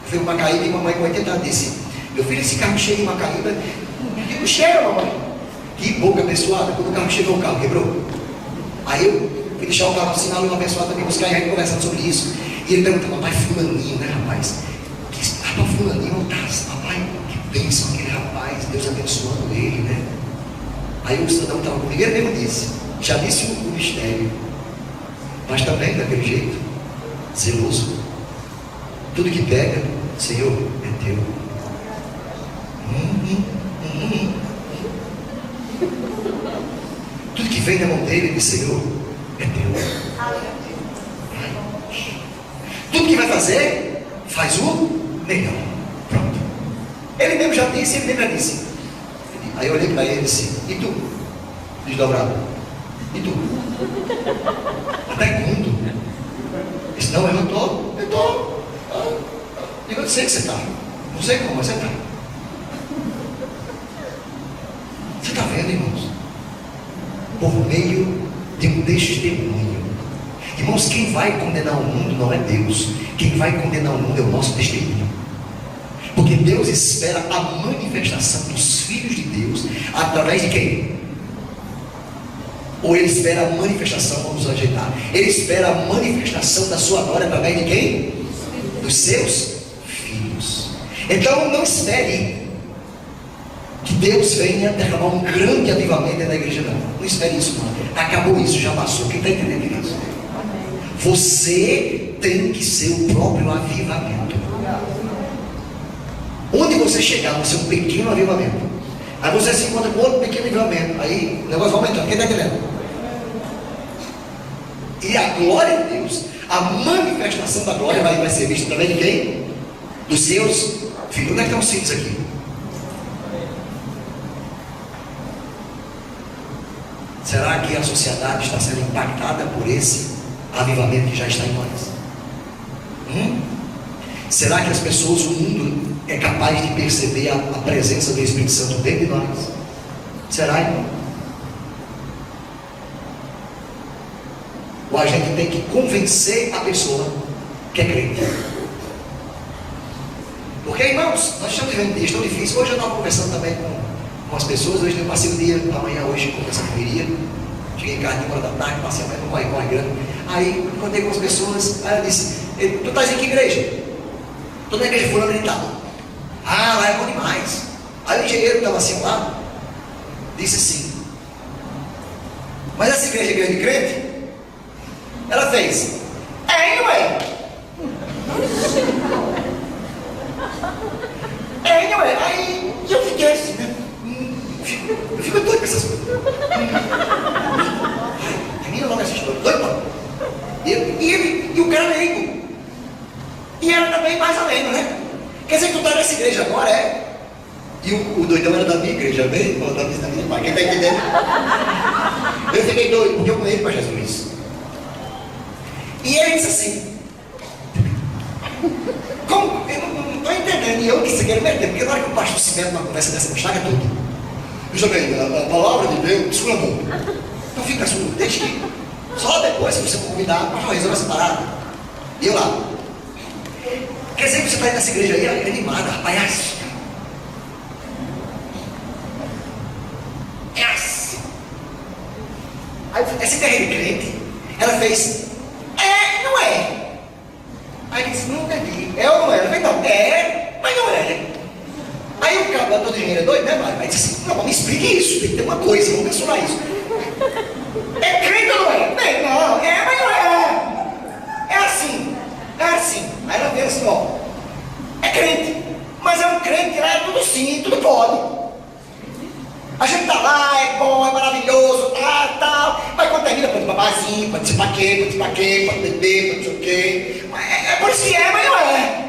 Foi uma Macaíba e mamãe com 80 anos disse: meu filho, esse carro cheio de Macaíba, não cheira, mamãe. Que boca abençoada, quando o carro chegou, o carro quebrou. Aí eu fui deixar o carro no sinal e uma abençoada também buscar e aí conversando sobre isso. E ele perguntou: papai, fulaninho, né, rapaz? Rapaz, fulaninho, papai, que bênção aquele rapaz, Deus abençoando ele, né? Aí o cidadão estava comigo, ele mesmo disse, já disse o mistério, mas também daquele jeito, zeloso. Tudo que pega, Senhor, é teu. Tudo que vem da mão dele, Senhor, é teu. Tudo que vai fazer, faz o melhor. Pronto. Ele mesmo já disse, ele mesmo já disse. Aí eu olhei para ele e disse: e tu? Desdobrado. E tu? Até quando? Ele disse: não, eu estou. Eu sei que você está. Não sei como, mas você está. Você está vendo, irmãos? Por meio de um testemunho. Irmãos, quem vai condenar o mundo não é Deus. Quem vai condenar o mundo é o nosso testemunho. Porque Deus espera a manifestação dos filhos de Deus através de quem? Ou Ele espera a manifestação, vamos ajeitar, Ele espera a manifestação da sua glória através de quem? Dos seus filhos. Então não espere que Deus venha derramar um grande avivamento dentro da igreja, não. Não espere isso, não. Acabou isso, já passou. Quem está entendendo isso? Você tem que ser o próprio avivamento. Onde você chegar, você é um pequeno avivamento. Aí você se encontra com outro pequeno avivamento. Aí o negócio vai aumentando. Quem está entendendo? E a glória de Deus, a manifestação da glória vai ser vista através de quem? Dos seus filhos. Onde é que estão os filhos aqui? Será que a sociedade está sendo impactada por esse avivamento que já está em nós? Será que as pessoas, o mundo é capaz de perceber a presença do Espírito Santo dentro de nós? Será, irmão? Ou a gente tem que convencer a pessoa que é crente? Porque, irmãos, nós estamos vivendo dias tão difíceis. Hoje eu estava conversando também com as pessoas. Hoje eu passei o dia, amanhã, hoje, com essa correria. Cheguei em casa de 1 hora da tarde, passei a manhã no corre grande. Aí encontrei com as pessoas. Aí ela disse: Tu estás em que igreja? Estou na igreja fulana de tal. Ah, lá é bom demais. Aí o engenheiro que estava assim lá, disse assim: mas essa igreja é igreja de crente? Ela fez: é, não é? É, não é? Aí eu fiquei assim, né? Eu fico doido com essas coisas. Termina logo essa história, doido, mano. E o cara leigo. E ela também mais além, né? Quer dizer que tu tá nessa igreja agora, é? E o doidão era da minha igreja, bem? Da minha pai. Quem tá entendendo? Eu fiquei doido, porque eu conheço para Jesus. E ele disse assim: como? Eu não estou entendendo. E eu disse que ele meter, porque na hora que o pastor se mete numa conversa dessa, me estraga tudo. Veja bem, a palavra de Deus, sua mão. Então fica surdo, deixa ir. Só depois, se você for convidar, o pastor resolve essa parada. E eu lá. Quer dizer que você está aí nessa igreja aí, animada, rapaz, é assim. É assim. Aí essa igreja de crente, ela fez: é, não é? Aí ele disse: não entendi. É ou não é? Ela fez: não, é, mas não é. Aí o cara todo dinheiro é doido, né, Mário? Aí disse assim: não, me explique isso, tem que ter uma coisa, vamos mencionar isso. É crente ou não é? Bem, não, é, mas não é. É assim, é assim. Aí ela veio assim: ó, é crente, mas é um crente, lá é tudo sim, tudo pode. A gente tá lá, é bom, é maravilhoso, tal, mas quando termina, pode babazinho, pode ser pra quê, pode beber, pode não sei o quê. É por isso que é, mas não é.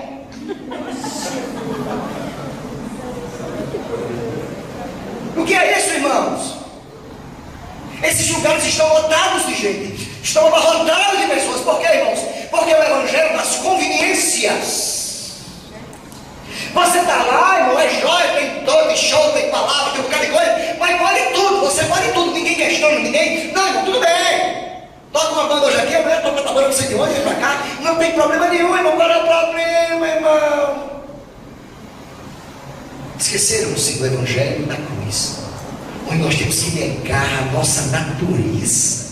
O que é isso, irmãos? Esses lugares estão lotados de gente, estão abarrotados de pessoas. Por quê, irmãos? Porque o evangelho das conveniências. Você está lá, irmão, é jóia, tem dor, tem show, tem palavra, tem um bocado de coisa, mas pode tudo, você pode tudo, ninguém questiona ninguém. Não, irmão, tudo bem. Toca uma banda hoje aqui, amanhã toca a tabela, não sei de onde, vem pra cá, não tem problema nenhum, irmão, qual é o problema, irmão? Esqueceram-se do evangelho da cruz, onde nós temos que negar a nossa natureza.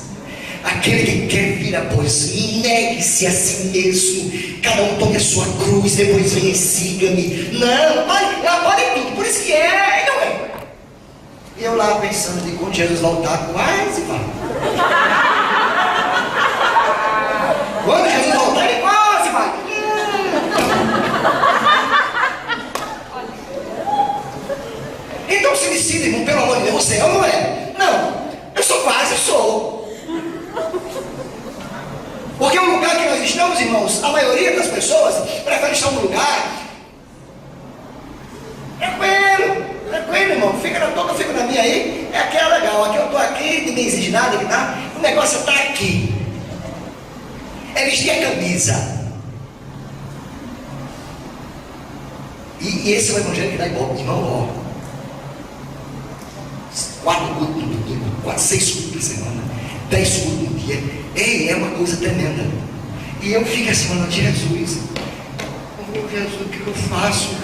Aquele que quer vir após mim, negue-se a si mesmo. Cada um tome a sua cruz, depois venha e siga-me. Não, pode tudo, por isso que é, não é. E eu lá pensando de quando Jesus voltar, quase vai. Quando Jesus voltar, ele quase vai. Então se decide, irmão, pelo amor de Deus, você é ou não é? Não, eu sou quase, eu sou. Porque o lugar que nós estamos, irmãos, a maioria das pessoas prefere estar num lugar tranquilo, irmão, fica na tua, eu fico na minha aí, é aquela legal, aqui eu estou aqui, ninguém exige nada, tá? O negócio está aqui, é vestir a camisa, e esse é o evangelho que dá ibope, irmão, ó, 4 cultos no domingo, 6 cultos por semana, 10 cultos no dia. Ei, é uma coisa tremenda. E eu fico assim, falando: Jesus, meu Jesus, o que eu faço?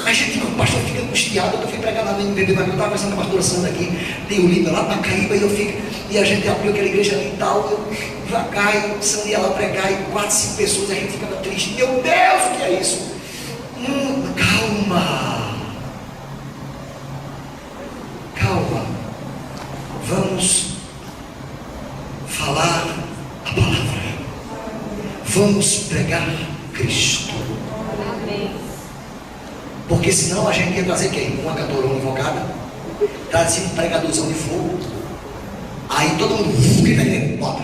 A gente, o pastor fica angustiado. Eu fui pregar lá no MPB, mas eu estava conversando com a pastora Sandra aqui, tem o livro lá para Caíba, e a gente abriu aquela igreja ali e tal, eu devagar, e o Sandra ia lá pregar, e 4, 5 pessoas, a gente ficava triste. Meu Deus, o que é isso? Calma. Vamos falar a palavra. Vamos pregar Cristo. Porque senão a gente ia trazer quem? Uma cantorona invocada, trazer um pregadorzão de fogo. Aí todo mundo quem está entendendo? Bota.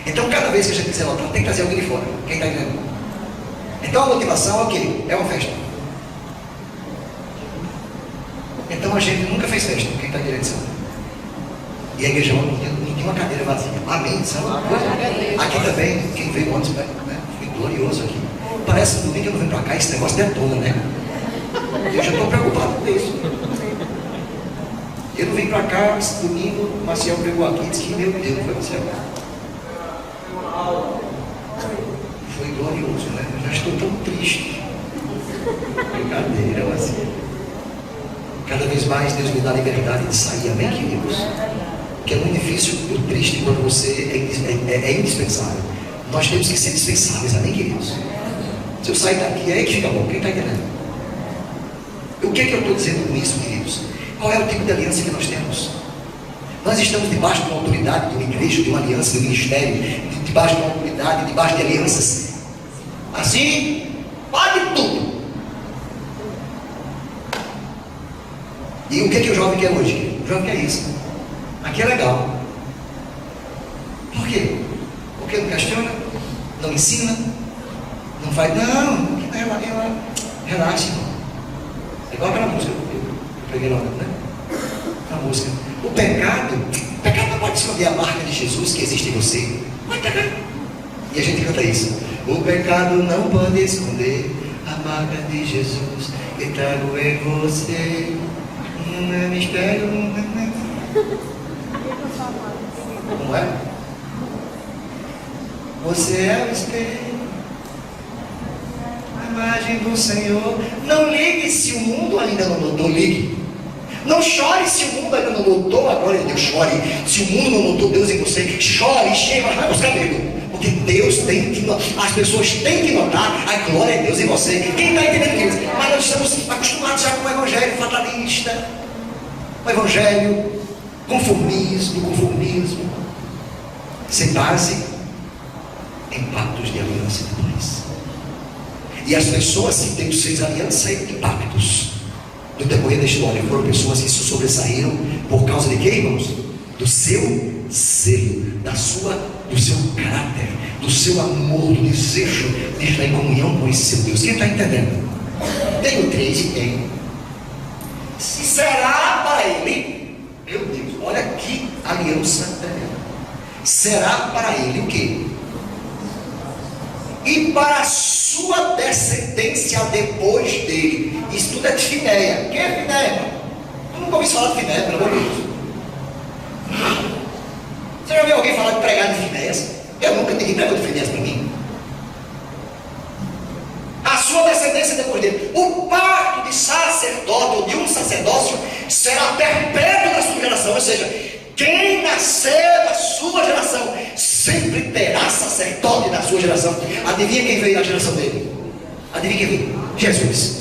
Então cada vez que a gente quiser lotar, tem que trazer alguém de fora. Quem está entendendo? Então a motivação é o quê? É uma festa. Então a gente nunca fez festa. Quem está entendendo? E a igreja não tinha uma cadeira vazia. Amém? Sabe uma coisa? Aqui também, quem veio ontem, né? Foi glorioso aqui. Parece que domingo eu não venho para cá, esse negócio detona, né? Eu já estou preocupado com isso. Eu não vim para cá, esse domingo, o Marcel pegou aqui e disse que, meu Deus, foi Marcel. Foi glorioso, né? Eu já estou tão triste. Brincadeira, Marcel. Cada vez mais Deus me dá a liberdade de sair, amém, queridos? Que é muito difícil, muito triste quando você é indispensável. Nós temos que ser dispensáveis, amém, queridos? Se eu sair daqui, é aí que fica bom. Quem está entendendo? O que é que eu estou dizendo com isso, queridos? Qual é o tipo de aliança que nós temos? Nós estamos debaixo de uma autoridade, de uma igreja, de uma aliança, de um ministério, debaixo de uma autoridade, debaixo de alianças. Assim, vale tudo. E o que é que o jovem quer hoje? O jovem quer isso. Aqui é legal. Por quê? Porque não questiona, não ensina, não faz, não, relaxa, irmão. É igual aquela música, eu preguei lá, né? A música. O pecado não pode esconder a marca de Jesus que existe em você. Vai pegar. E a gente canta isso. O pecado não pode esconder a marca de Jesus que trago em você. Não é mistério, Como é? Você é o espelho, a imagem do Senhor. Não ligue se o mundo ainda não notou, ligue. Não chore se o mundo ainda não notou a glória de Deus. Chore se o mundo não notou Deus em você. Chore, chega, vai buscar medo. Porque Deus tem que notar, as pessoas têm que notar a glória de Deus em você. Quem está entendendo isso? Mas nós estamos acostumados já com o evangelho fatalista, o evangelho conformismo, sem base em pactos de aliança e de paz. E as pessoas que têm os seus alianças e pactos no decorrer da história foram pessoas que se sobressaíram por causa de quê, irmãos? Do seu zelo, do seu caráter, do seu amor, do desejo de estar em comunhão com esse seu Deus. Quem está entendendo? Tenho 3 e tem. Se será para ele, meu Deus, olha que aliança tremenda. Será para ele o quê? E para a sua descendência depois dele. Isso tudo é de Finéia. Quem é Finéia? Eu nunca ouvi falar de Finéia, pelo amor de Deus. Você já viu alguém falar de pregar de Finéias? Eu nunca ninguém pregou de Finéias para mim. A sua descendência depois dele. O pacto de sacerdote ou de um sacerdócio será perpétuo na sua geração. Ou seja, quem nascer na sua geração sempre terá sacerdote na sua geração. Adivinha quem veio na geração dele? Adivinha quem veio? Jesus.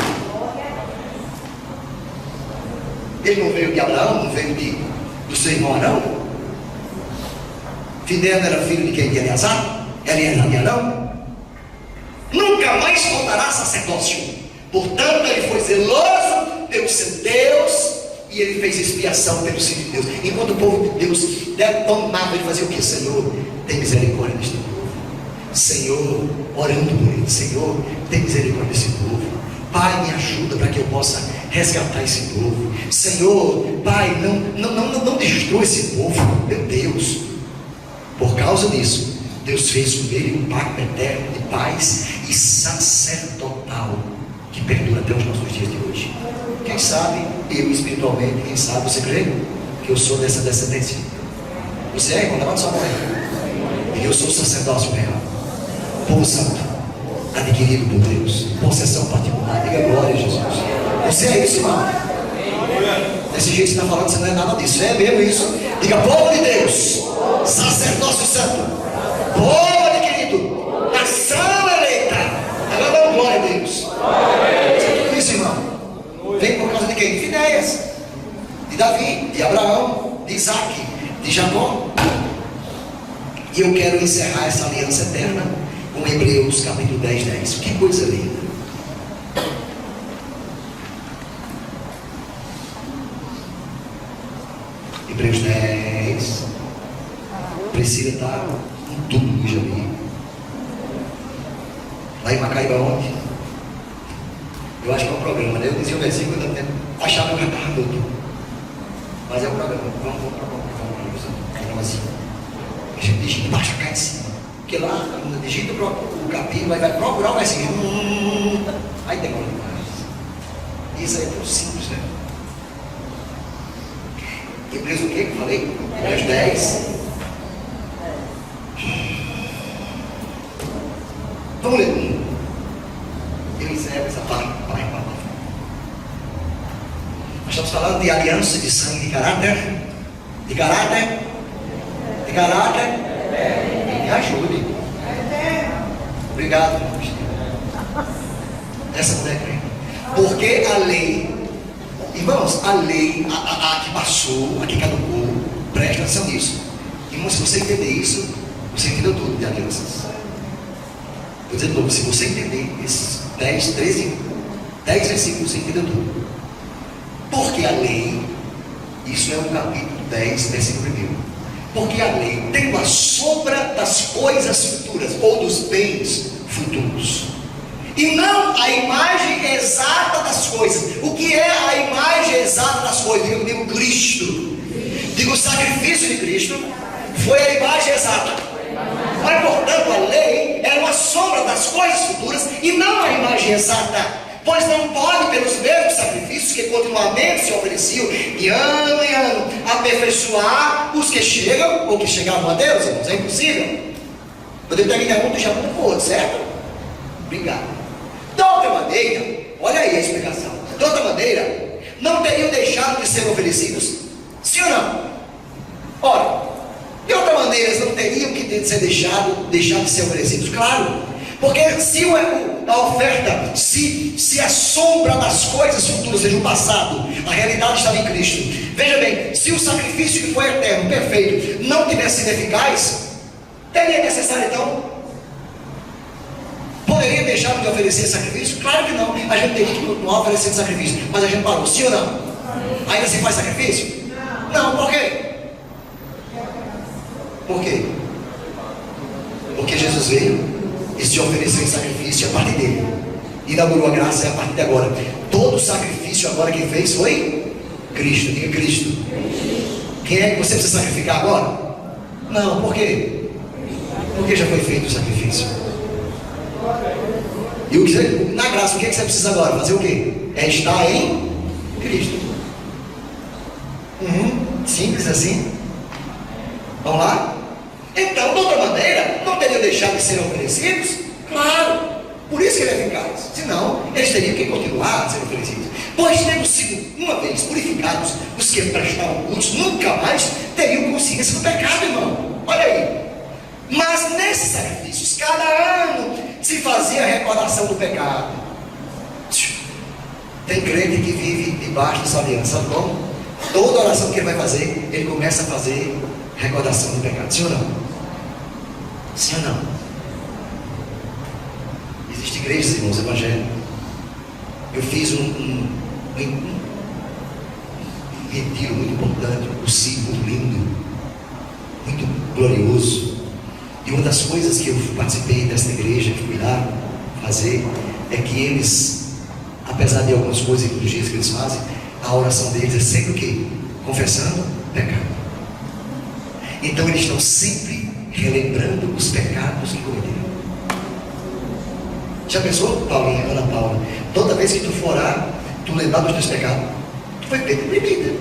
Ele não veio de Abraão, não veio do seu irmão Arão? Finéia era filho de quem? De Eleazar? Eleazar de Arão? Nunca mais faltará sacerdócio. Portanto, ele foi zeloso pelo seu Deus e ele fez expiação pelo filho de Deus. Enquanto o povo de Deus detonava, ele fazia o que? Senhor, tem misericórdia deste povo. Senhor, orando por ele. Senhor, tem misericórdia desse povo. Pai, me ajuda para que eu possa resgatar esse povo. Senhor, Pai, não destrua esse povo. Meu Deus. Por causa disso, Deus fez com ele um pacto eterno de paz e sacerdotal que perdura até os nossos dias de hoje. Quem sabe, eu espiritualmente, quem sabe você crê que eu sou dessa descendência? Você é, irmão? Levanta sua mão aí. Eu sou sacerdócio real, povo santo, adquirido por Deus, possessão particular. Diga glória a Jesus. Você é isso, irmão? Desse jeito que você está falando, você não é nada disso. É mesmo isso. Diga povo de Deus, sacerdócio santo, povo adquirido, nação eleita. Agora dá glória a Deus. Você é tudo isso, irmão. Vem por causa de quem? De Finéias, de Davi, de Abraão, de Isaac, de Jacó. E eu quero encerrar essa aliança eterna com Hebreus capítulo 10. Que coisa linda. Hebreus 10. Priscila está com tudo que já vi. Lá em Macaíba ontem. Eu acho que é um programa, né? Eu dizia o versículo, eu achava que eu já estava todo. Mas é um programa. Vamos para um programa assim. A gente digita embaixo, cai em cima. Porque lá, quando digita o capítulo, vai procurar o versículo. Aí demora demais. Isso aí é tão simples, né? Hebreus o que eu falei? Hebreus 10. Vamos ler. Eu encerro essa parte. Nós estamos falando de aliança, de sangue, de caráter. De caráter. De caráter. Me ajude. Obrigado, essa mulher é crente. Porque a lei, irmãos, a lei, a que passou, a que caducou, presta atenção nisso. Irmão, se você entender isso, você entendeu tudo de alianças. Vou dizer de novo, se você entender esses 10 versículos, você entendeu tudo. Porque a lei, isso é o capítulo 10, versículo 1. Porque a lei tem a sombra das coisas futuras, ou dos bens futuros, e não a imagem exata das coisas. O que é a imagem exata das coisas? Diga comigo, Cristo. Digo, o sacrifício de Cristo foi a imagem exata. Mas, portanto, a lei era uma sombra das coisas futuras e não a imagem exata. Pois não pode, pelos mesmos sacrifícios que continuamente se ofereciam, de ano em ano, aperfeiçoar os que chegam, ou que chegavam a Deus, irmãos. É impossível. Eu determinei muito já para o outro, certo? Obrigado. De outra maneira, olha aí a explicação. De outra maneira, não teriam deixado de ser oferecidos? Sim ou não? Ora, de outra maneira, eles não teriam que ser deixado de ser oferecidos? Claro. Porque se a oferta se a sombra das coisas futuras, ou seja, o passado, a realidade estava em Cristo. Veja bem, se o sacrifício que foi eterno, perfeito, não tivesse sido eficaz, teria necessário então? Poderia deixar de oferecer sacrifício? Claro que não. A gente teria que continuar oferecendo sacrifício. Mas a gente parou, sim ou não? Ainda se faz sacrifício? Não, por quê? Por quê? Porque Jesus veio e se ofereceu em sacrifício a partir dele. Inaugurou a graça a partir de agora. Todo o sacrifício agora quem fez foi Cristo. Diga Cristo. Quem é que você precisa sacrificar agora? Não, por quê? Porque já foi feito o sacrifício. E na graça, o que você precisa agora? Fazer o quê? É estar em Cristo. Simples assim. Vamos lá? Então, de outra maneira, não teriam deixado de ser oferecidos? Claro, por isso que ele é eficaz. Senão, eles teriam que continuar a ser oferecidos. Pois, tendo sido uma vez purificados, os que prestavam cultos nunca mais teriam consciência do pecado, irmão. Olha aí. Mas nesses sacrifícios, cada ano se fazia a recordação do pecado. Tem crente que vive debaixo dessa aliança. Sabe como? Toda oração que ele vai fazer, ele começa a fazer recordação do pecado. Sim ou não? Sim ou não? Existem igrejas, irmãos, evangélicos. Eu fiz um retiro muito importante, possível, lindo, muito glorioso. E uma das coisas que eu participei dessa igreja, que fui lá fazer, é que eles, apesar de algumas coisas e dias que eles fazem, a oração deles é sempre o quê? Confessando pecado. Então eles estão sempre relembrando os pecados que cometeram. Já pensou, Paulinha, Ana Paula? Toda vez que tu for orar, tu lembrar dos teus pecados, tu vai ter bebida.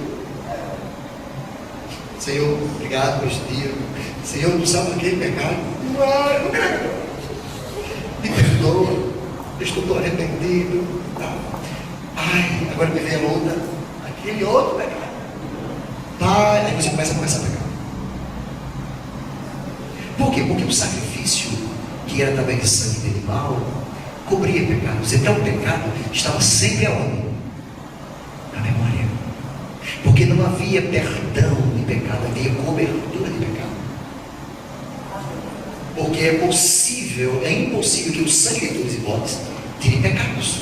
Senhor, obrigado por este dia. Senhor, tu sabe aquele pecado? Me perdoa, eu estou arrependido. Ai, agora me vem a luta. Aquele outro pecado. Pai, aí você começa a pecar. Por quê? Porque o sacrifício, que era através de sangue de animal, cobria pecados. Então o pecado estava sempre aonde? Na memória. Porque não havia perdão de pecado, havia cobertura de pecado. Porque é impossível que o sangue de todos os bodes tire pecados.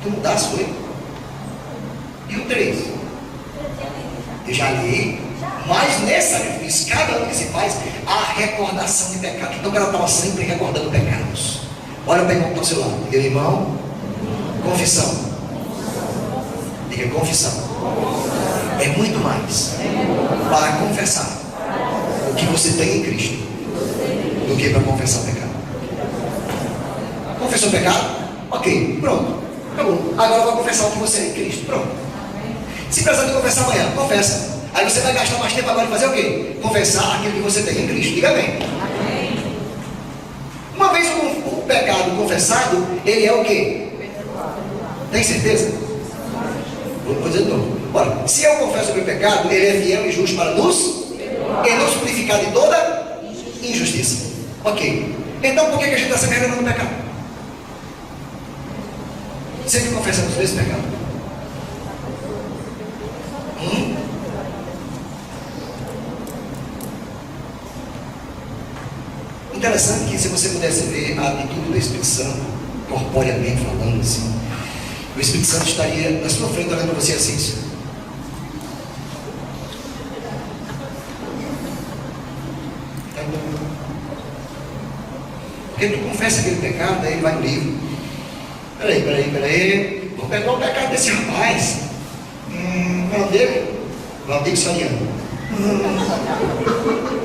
Tu mudasse, foi? E o 3? Eu já li. Mas nesse sacrifício, cada ano que se faz, a recordação de pecado. Então ela estava sempre recordando pecados. Olha bem como está o seu lado. Diga, irmão, confissão. Diga, confissão. É muito mais para confessar o que você tem em Cristo do que para confessar o pecado. Confessou o pecado? Ok, pronto. Acabou. Agora vai confessar o que você é em Cristo. Pronto. Se precisar de confessar amanhã, confessa. Aí você vai gastar mais tempo agora de fazer o quê? Confessar aquilo que você tem em Cristo. Diga amém. Uma vez o pecado confessado, ele é o quê? Tem certeza? Vou dizer de novo. Ora, se eu confesso o meu pecado, ele é fiel e justo para nos purificar de toda injustiça. Ok. Então por que a gente está sempre revelando o pecado? Sempre confessando os mesmos pecados. Interessante que se você pudesse ver a atitude do Espírito Santo, corporeamente falando assim, o Espírito Santo estaria na sua frente olhando para você assim. Porque tu confessa aquele pecado, aí ele vai no livro. Peraí, vou pegar o pecado desse rapaz. Qual é o dele? Valdir Soriano.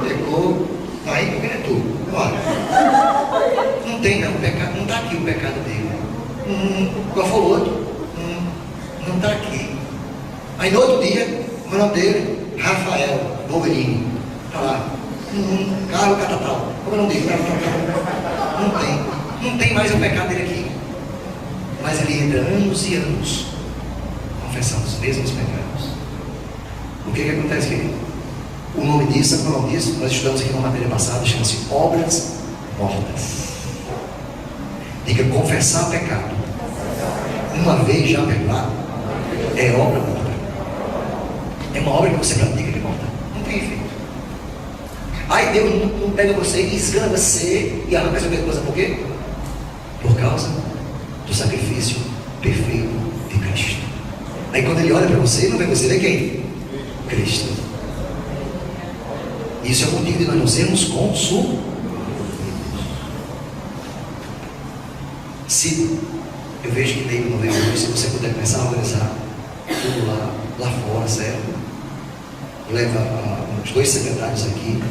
Pegou. Aí porque é tu. Olha, não tem não, o pecado, não está aqui o pecado dele. Qual foi o outro? Não está aqui. Aí no outro dia, o nome dele, Rafael Wolverine. Está lá. Carlos Catatal. Como é o nome dele? Não tem mais o pecado dele aqui. Mas ele entra anos e anos confessando os mesmos pecados. O que acontece, querido? O nome disso, qual é o nome disso? Nós estudamos aqui numa matéria passada, chama-se obras mortas. Diga, confessar pecado uma vez já perdoado é obra morta. É uma obra que você pratica que é morta. Não tem efeito. Aí Deus não pega você e esgana você e arranca essa coisa. Por quê? Por causa do sacrifício perfeito de Cristo. Aí quando ele olha para você, não vê você, vê quem? Cristo. Isso é o motivo de nós não sermos consumidos. Se eu vejo que David não veio hoje, se você puder começar a organizar tudo lá fora, certo? Leva uns 2 secretários aqui.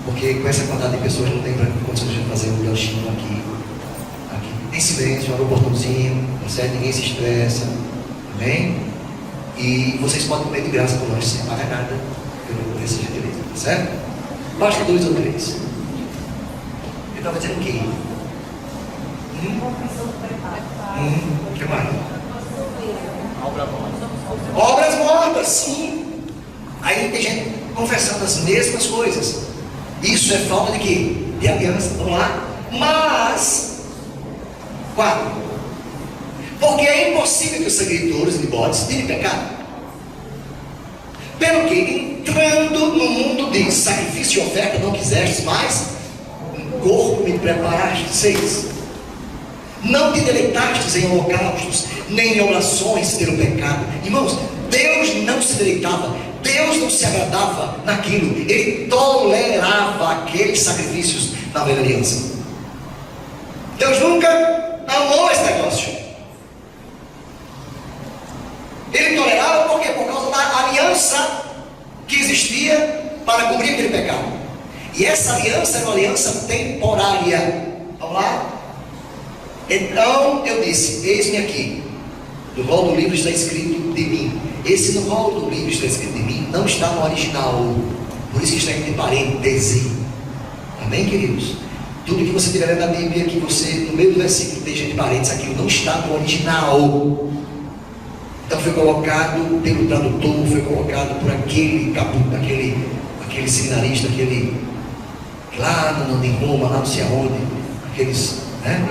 Porque com essa quantidade de pessoas não tem condições de fazer um ganchinho aqui. Em silêncio, um aeroportozinho, certo? Ninguém se estressa. Amém? E vocês podem comer de graça por nós sem pagar nada pelo esse gentileza, tá certo? Basta 2 ou 3. Ele estava dizendo o quê? O que mais? Obras mortas, sim. Aí tem gente confessando as mesmas coisas. Isso é falta de quê? De aliança. Vamos lá? Mas 4. Porque é impossível que os sangueiros e bodes tenham pecado. Pelo que, entrando no mundo de sacrifício e oferta, não quisestes mais, um corpo me preparaste. 6. Não te deleitastes em holocaustos, nem em orações pelo pecado. Irmãos, Deus não se deleitava, Deus não se agradava naquilo. Ele tolerava aqueles sacrifícios na velha aliança. Deus nunca amou esse negócio. Ele tolerava por quê? Por causa da aliança que existia para cobrir aquele pecado. E essa aliança era uma aliança temporária. Vamos lá? Então eu disse, eis-me aqui. No rol do livro está escrito de mim. Esse no rol do livro está escrito de mim não está no original. Por isso que está entre parêntese. Amém, queridos? Tudo que você tiver na Bíblia, que você, no meio do versículo, deixa entre parênteses, aquilo não está no original. Então foi colocado pelo tradutor, foi colocado por aquele seminarista, aquele lá em Roma, lá não sei aonde, aqueles, né?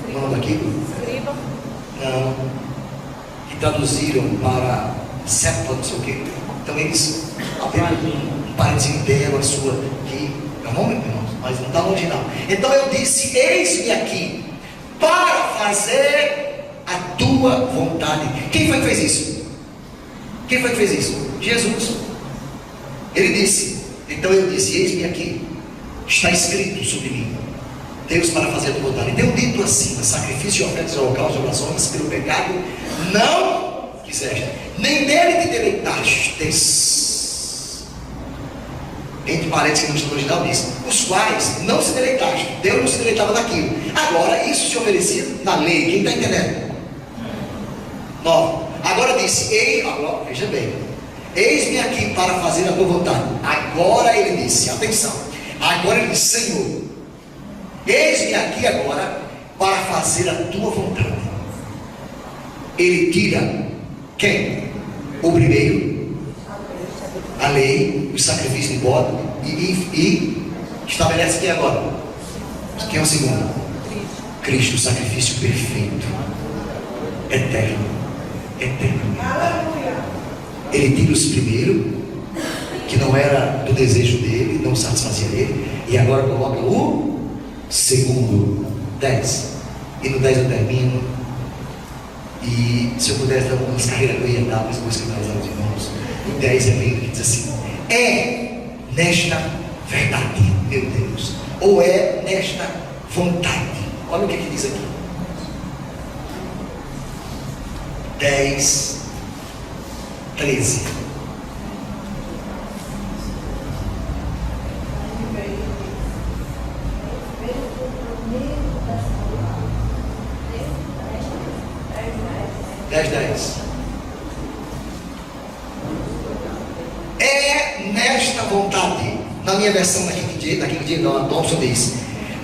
O nome daquilo? Não. Que traduziram para século, não sei o quê. Então eles abriram um parênteses inteiro a sua, que é o nome, irmãos, mas não está no original. Então eu disse, eis-me aqui, para fazer a tua vontade. Quem foi que fez isso? Quem foi que fez isso? Jesus. Ele disse, então eu disse, eis-me aqui, está escrito sobre mim, Deus para fazer a tua vontade. Deu dito assim, sacrifício, ofertas, holocausto, orações pelo pecado, não quiseste, nem nele te deleitastes. Entre parênteses que no original diz, os quais não se deleitaste. Deus não se deleitava naquilo. Agora isso se oferecia na lei. Quem está entendendo? 9. Agora disse, agora, veja bem, eis-me aqui para fazer a tua vontade. Agora ele disse, atenção, agora ele disse, Senhor, eis-me aqui agora para fazer a tua vontade. Ele tira quem? O primeiro a lei, os sacrifícios de bode, e estabelece quem agora? Quem é o segundo? Cristo, o sacrifício perfeito, eterno. Ele tira os primeiros, que não era do desejo dele, não satisfazia ele, e agora coloca o segundo. 10. E no 10 eu termino. E se eu pudesse dar umas carreiras eu ia dar, mas vou escrever aos irmãos. O 10 é lindo, que diz assim: é nesta verdade, meu Deus, ou é nesta vontade. Olha o que diz aqui. 10, 13. É nesta vontade. Na minha versão daquele dia não, a Thompson diz: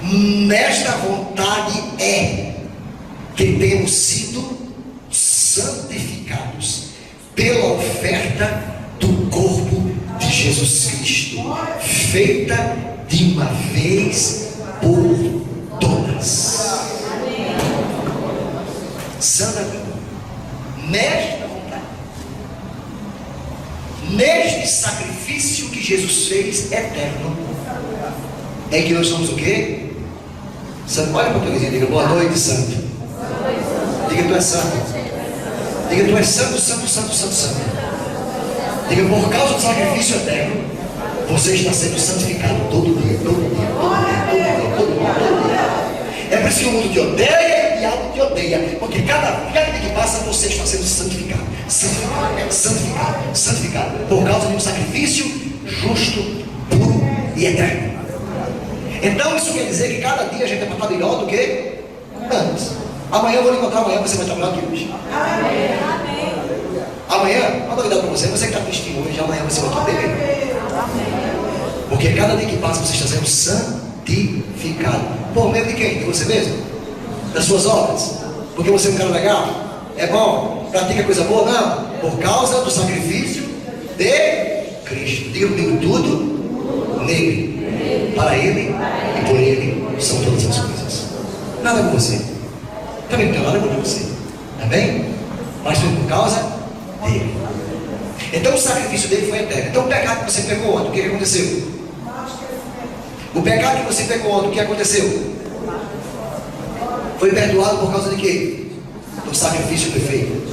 nesta vontade é que temos sido santificados pela oferta do corpo de Jesus Cristo, feita de uma vez por todas. Santa, nesta vontade, neste sacrifício que Jesus fez eterno, é que nós somos o quê? Santo. Olha para o teu vizinho e diga: boa noite, santo. Diga: tu és santo. Diga: tu és santo, santo, santo, santo, santo. Diga: por causa do sacrifício eterno, você está sendo santificado todo dia, todo dia, todo dia, todo dia, todo dia, todo dia. É por isso que o mundo te odeia e o diabo te odeia, porque cada dia que passa você está sendo santificado, santificado, santificado, santificado, por causa de um sacrifício justo, puro e eterno. Então isso quer dizer que cada dia a gente vai estar melhor do que antes. Amanhã eu vou lhe encontrar, amanhã você vai estar melhor que hoje. Amanhã, uma novidade para você que está triste hoje, amanhã você vai estar bem. Porque cada dia que passa você está sendo santificado. Por meio de quem? De você mesmo? Das suas obras? Porque você é um cara legal? É bom? Pratica coisa boa? Não. Por causa do sacrifício de Cristo. Diga comigo: tudo nele, para ele e por ele são todas as coisas. Nada com você. Também não tem nada com você. Amém? Mas foi por causa dele. Então o sacrifício dele foi eterno. Então o pecado que você pecou ontem, o que aconteceu? O pecado que você pecou ontem, o que aconteceu? Foi perdoado por causa de quê? Do sacrifício perfeito.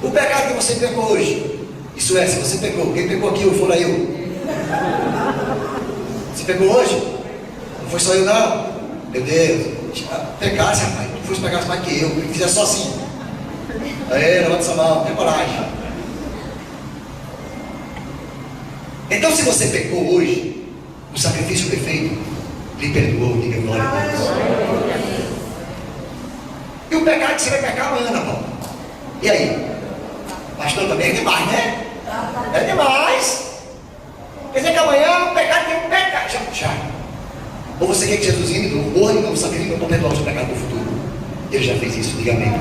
O pecado que você pecou hoje, isso é, se você pecou, quem pecou aqui ou fora eu? Você pecou hoje? Não foi só eu não? Meu Deus, pecasse, rapaz, tu fosse pegar mais que eu, fizesse só assim. Aí, levanta essa mão, tem coragem. Então se você pecou hoje, o sacrifício perfeito lhe perdoou, diga glória a Deus. E o pecado que você vai pecar amanhã, Paulo? E aí? Pastor, também é demais, né? É demais. Quer dizer que amanhã o pecado tem um pecado. Já. Ou você quer que Jesus entre no morra e não sacrifique para perdoar o seu pecado no futuro? Ele já fez isso, diga amém.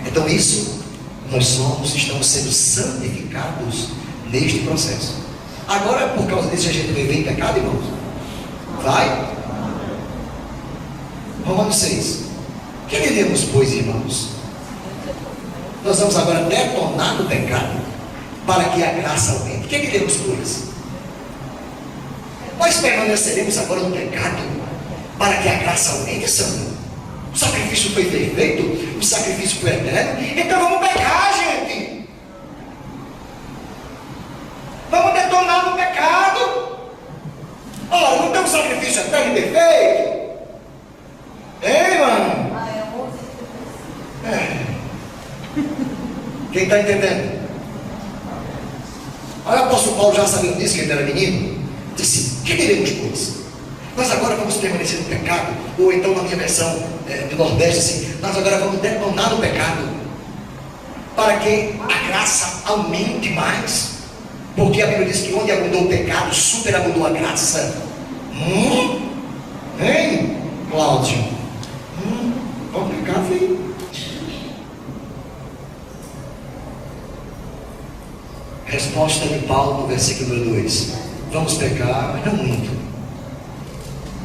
Então isso, nós estamos sendo santificados neste processo. Agora, por causa disso, a gente vai viver em pecado, irmãos? Vai? Romanos 6. Que diremos, pois, irmãos? Nós vamos agora detonar no pecado para que a graça aumente. Que diremos, pois? Nós permaneceremos agora no pecado para que a graça aumente, Senhor. O sacrifício foi perfeito, o sacrifício foi eterno. Então vamos pecar, gente. Vamos detonar no pecado. Olha, não tem um sacrifício eterno e perfeito? Ei, mano? Quem está entendendo? Olha, o apóstolo Paulo já sabendo disso, que ele era menino. Disse: que diremos, pois? Nós agora vamos permanecer no pecado? Ou então, na minha versão do Nordeste, assim, nós agora vamos detonar no pecado para que a graça aumente mais. Porque a Bíblia diz que onde abundou o pecado, superabundou a graça. Hein, Cláudio? Complicado, filho. Resposta de Paulo no versículo número 2. Vamos pecar, mas não muito.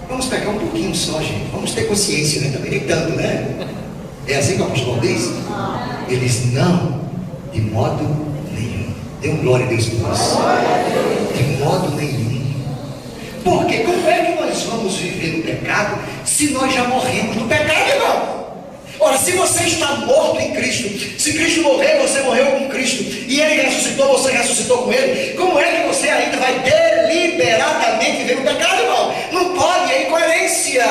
Vamos pecar um pouquinho só, gente. Vamos ter consciência, né? Também nem tanto, né? É assim que o apóstolo Paulo diz? Ele diz, não, de modo nenhum. Dê um glória a Deus por isso. De modo nenhum. Porque como é que nós vamos viver no pecado se nós já morremos no pecado, irmão? Ora, se você está morto em Cristo, se Cristo morreu, você morreu com Cristo, e Ele ressuscitou, você ressuscitou com Ele, como é que você ainda vai deliberadamente viver no pecado, irmão? Não pode, é incoerência.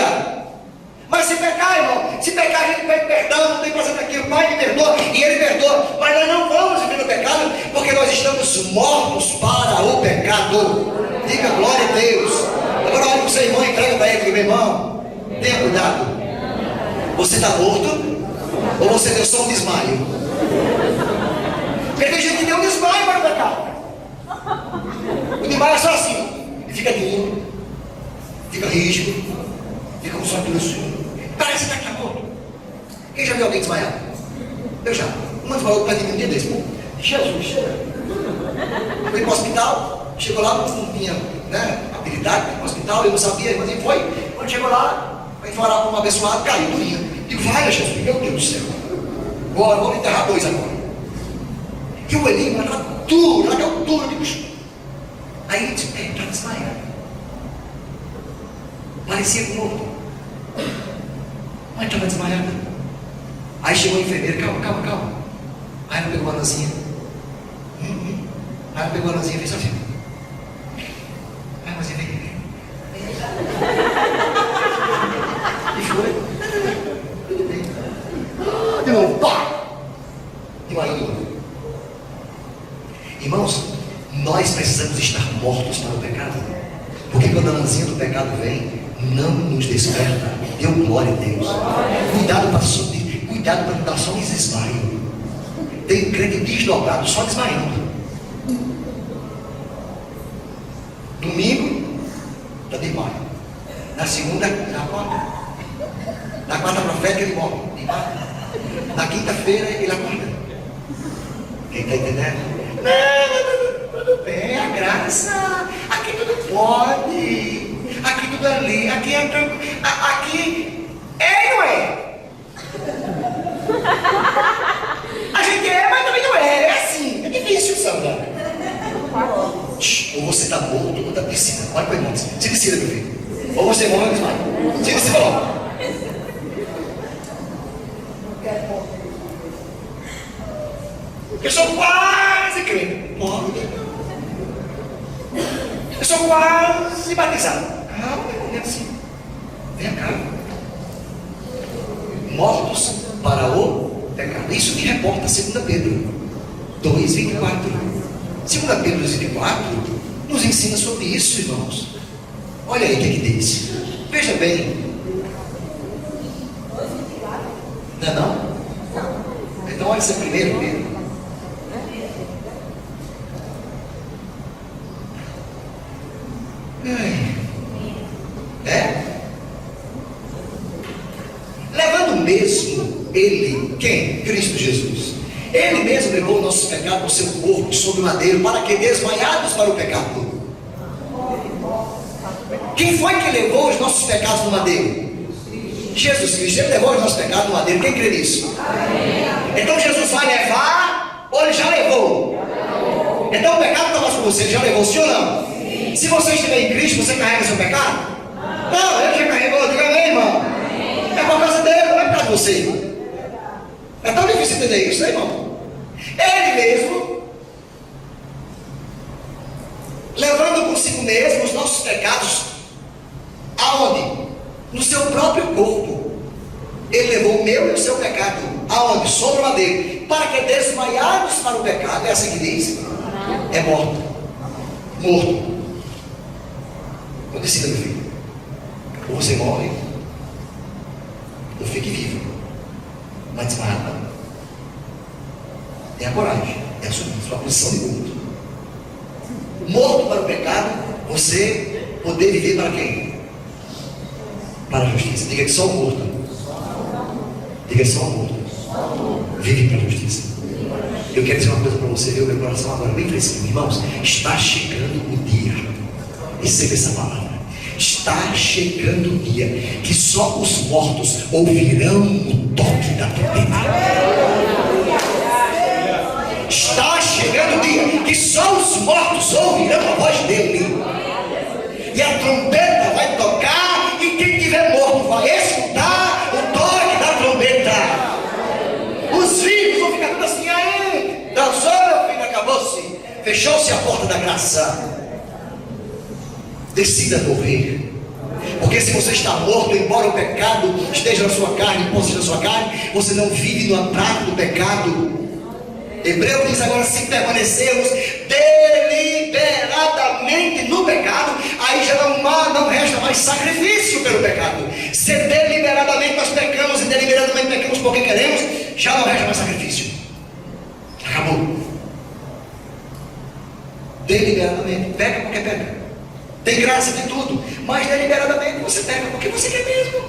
Mas se pecar, irmão, se pecar, a gente pede perdão, não tem prazer naquilo, Pai me perdoa, e Ele perdoa, mas nós não vamos viver no pecado, porque nós estamos mortos para o pecado. Diga glória a Deus. Agora olha para o seu irmão e entrega para ele, meu irmão, tenha cuidado. Você está morto? Ou você deu só um desmaio? Porque tem gente que deu um desmaio para o pecado. O desmaio é só assim. Ele fica duro, fica rígido, fica com sua assim. Parece que está morto. Quem já viu alguém desmaiar? Eu já. Uma falou para mim um dia desse. Jesus, eu fui para o hospital, chegou lá, não tinha, né, habilidade para ir para o hospital, eu não sabia, mas ele foi. Quando chegou lá, vai falar para um abençoado, caiu, doía. Digo, vai, Jesus, meu Deus do céu. Agora, vamos enterrar dois agora. E o olhei, mas estava duro, ela deu duro, eu digo. Aí ele disse, está desmaiado. Parecia com morto. Mas estava desmaiada. Aí chegou a enfermeira, calma. Aí ela pegou a nanzinha. Aí ela pegou a nanzinha e fez assim. Aí a nanzinha veio. E foi. Tudo bem. De novo, pá! E aí de novo. Irmãos, nós precisamos estar mortos para o pecado. Porque quando a nanzinha do pecado vem, não nos desperta. Deu glória a Deus. Cuidado para não dar só um desmaio. Tem crente desdobrado, só desmaiando. Domingo, está desmaio. Na segunda, já acorda. Na quarta profética ele morre. Na quinta-feira ele acorda. Quem está entendendo? Não, tudo bem, a graça. Aqui tudo pode. Aqui tudo ali. Aqui é tranquilo. Aqui é, não é? A gente é, mas também não é. É assim. É difícil, Sandra. Ou você está morto ou está piscina. Olha para o irmão. Se decida, meu filho. Ou você morre ou desmaia. Se decida logo. Eu sou quase crente. Eu sou quase batizado. Calma, não é assim. Vem cá. Mortos para o pecado. Isso que reporta 2 Pedro 2,24. 2 Pedro 2,24 nos ensina sobre isso, irmãos. Olha aí o que diz. Veja bem. Não é não? Então olha isso primeiro, Pedro. Levando mesmo ele, quem? Cristo Jesus. Ele mesmo levou nossos pecados no seu corpo sobre o madeiro, para que desmaiados para o pecado. Quem foi que levou os nossos pecados no madeiro? Jesus Cristo. Ele levou os nossos pecados no madeiro. Quem crê nisso? Então Jesus vai levar, ou ele já levou? Então o pecado está mais com você, ele já levou, sim ou não? Sim. Se você estiver em Cristo, você carrega seu pecado? Não, ele já carregou, diga amém, irmão. É por causa dele, não é por causa de você. É tão difícil entender isso, né, irmão? Ele mesmo, levando consigo mesmo os nossos pecados, aonde? No seu próprio corpo. Ele levou o meu e o seu pecado, aonde? Sobre o madeiro, para que desmaiados para o pecado, é assim que diz, é morto. Não decida, meu filho. Ou você morre, ou fique vivo. Mas desmaiado não. Tenha coragem, é a sua posição de morto. Morto para o pecado, você poder viver para quem? Para a justiça. Diga que só o morto. Diga só o morto. Vive para a justiça. Eu quero dizer uma coisa para você, viu? Meu coração agora bem fresquinho. Irmãos, está chegando o dia. Receba essa palavra. Está chegando o dia que só os mortos ouvirão o toque da trombeta. Está chegando o dia que só os mortos ouvirão a voz dele. E a trombeta vai tocar, e quem tiver morto vai escutar o toque da trombeta. Os vivos vão ficar tudo assim, aí, dançou, meu filho, acabou-se. Fechou-se a porta da graça. Decida morrer. Porque se você está morto, embora o pecado esteja na sua carne, possa na sua carne, você não vive no atrato do pecado. Hebreu diz agora: se permanecermos deliberadamente no pecado, aí já não resta mais sacrifício pelo pecado. Se deliberadamente nós pecamos e deliberadamente pecamos porque queremos, já não resta mais sacrifício. Acabou. Deliberadamente, peca porque peca. Tem graça de tudo, mas deliberadamente você peca porque você quer mesmo.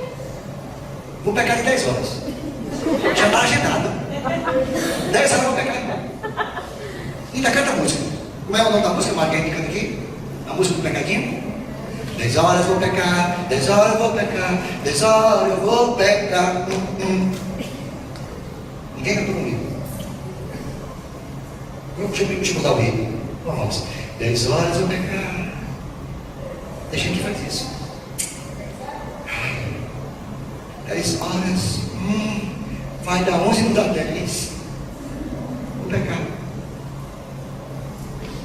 Vou pecar de 10 horas. Já está agendado. 10 horas vou pecar. Ainda canta a música. Como é o nome da música? Marquete canta aqui. A música do pecadinho. 10 horas vou pecar, 10 horas vou pecar, 10 horas eu vou pecar. Ninguém cantou comigo. Deixa eu mudar o ritmo. Vamos. 10 horas eu vou pecar. Tem gente que faz isso. 10 horas. Vai dar 11 e não dá 10. Vou pecar.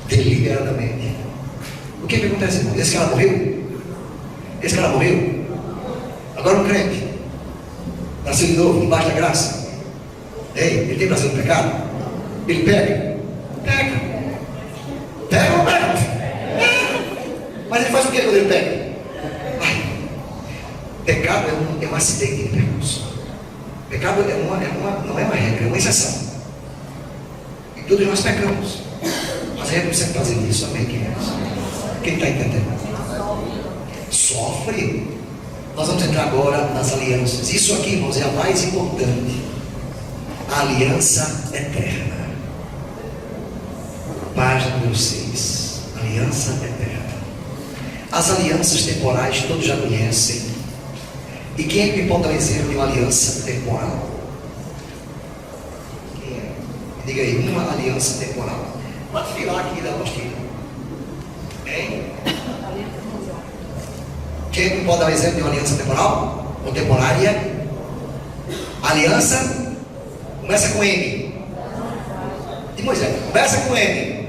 Deliberadamente. O que acontece, irmão? Esse cara morreu? Esse cara morreu? Agora um crente nasceu de novo, debaixo da graça. Ei, ele tem prazer no pecado? Ele pega? Pega. Pega ou pega? Mas ele faz o que quando ele pega? Pecado é um acidente de percurso. Pecado não é uma regra, é uma exceção. E todos nós pecamos. Mas a gente não precisa fazer isso, amém, queridos? Quem está entendendo? Sofre. Nós vamos entrar agora nas alianças. Isso aqui, irmãos, é a mais importante. A aliança eterna. Página número 6. Aliança eterna. As alianças temporais todos já conhecem. E quem é que me pode dar um exemplo de uma aliança temporal? Quem é? Diga aí, uma aliança temporal. Pode filar aqui da apostila. Hein? Quem é que me pode dar um exemplo de uma aliança temporal? Ou temporária? Aliança começa com M. De Moisés, começa com M.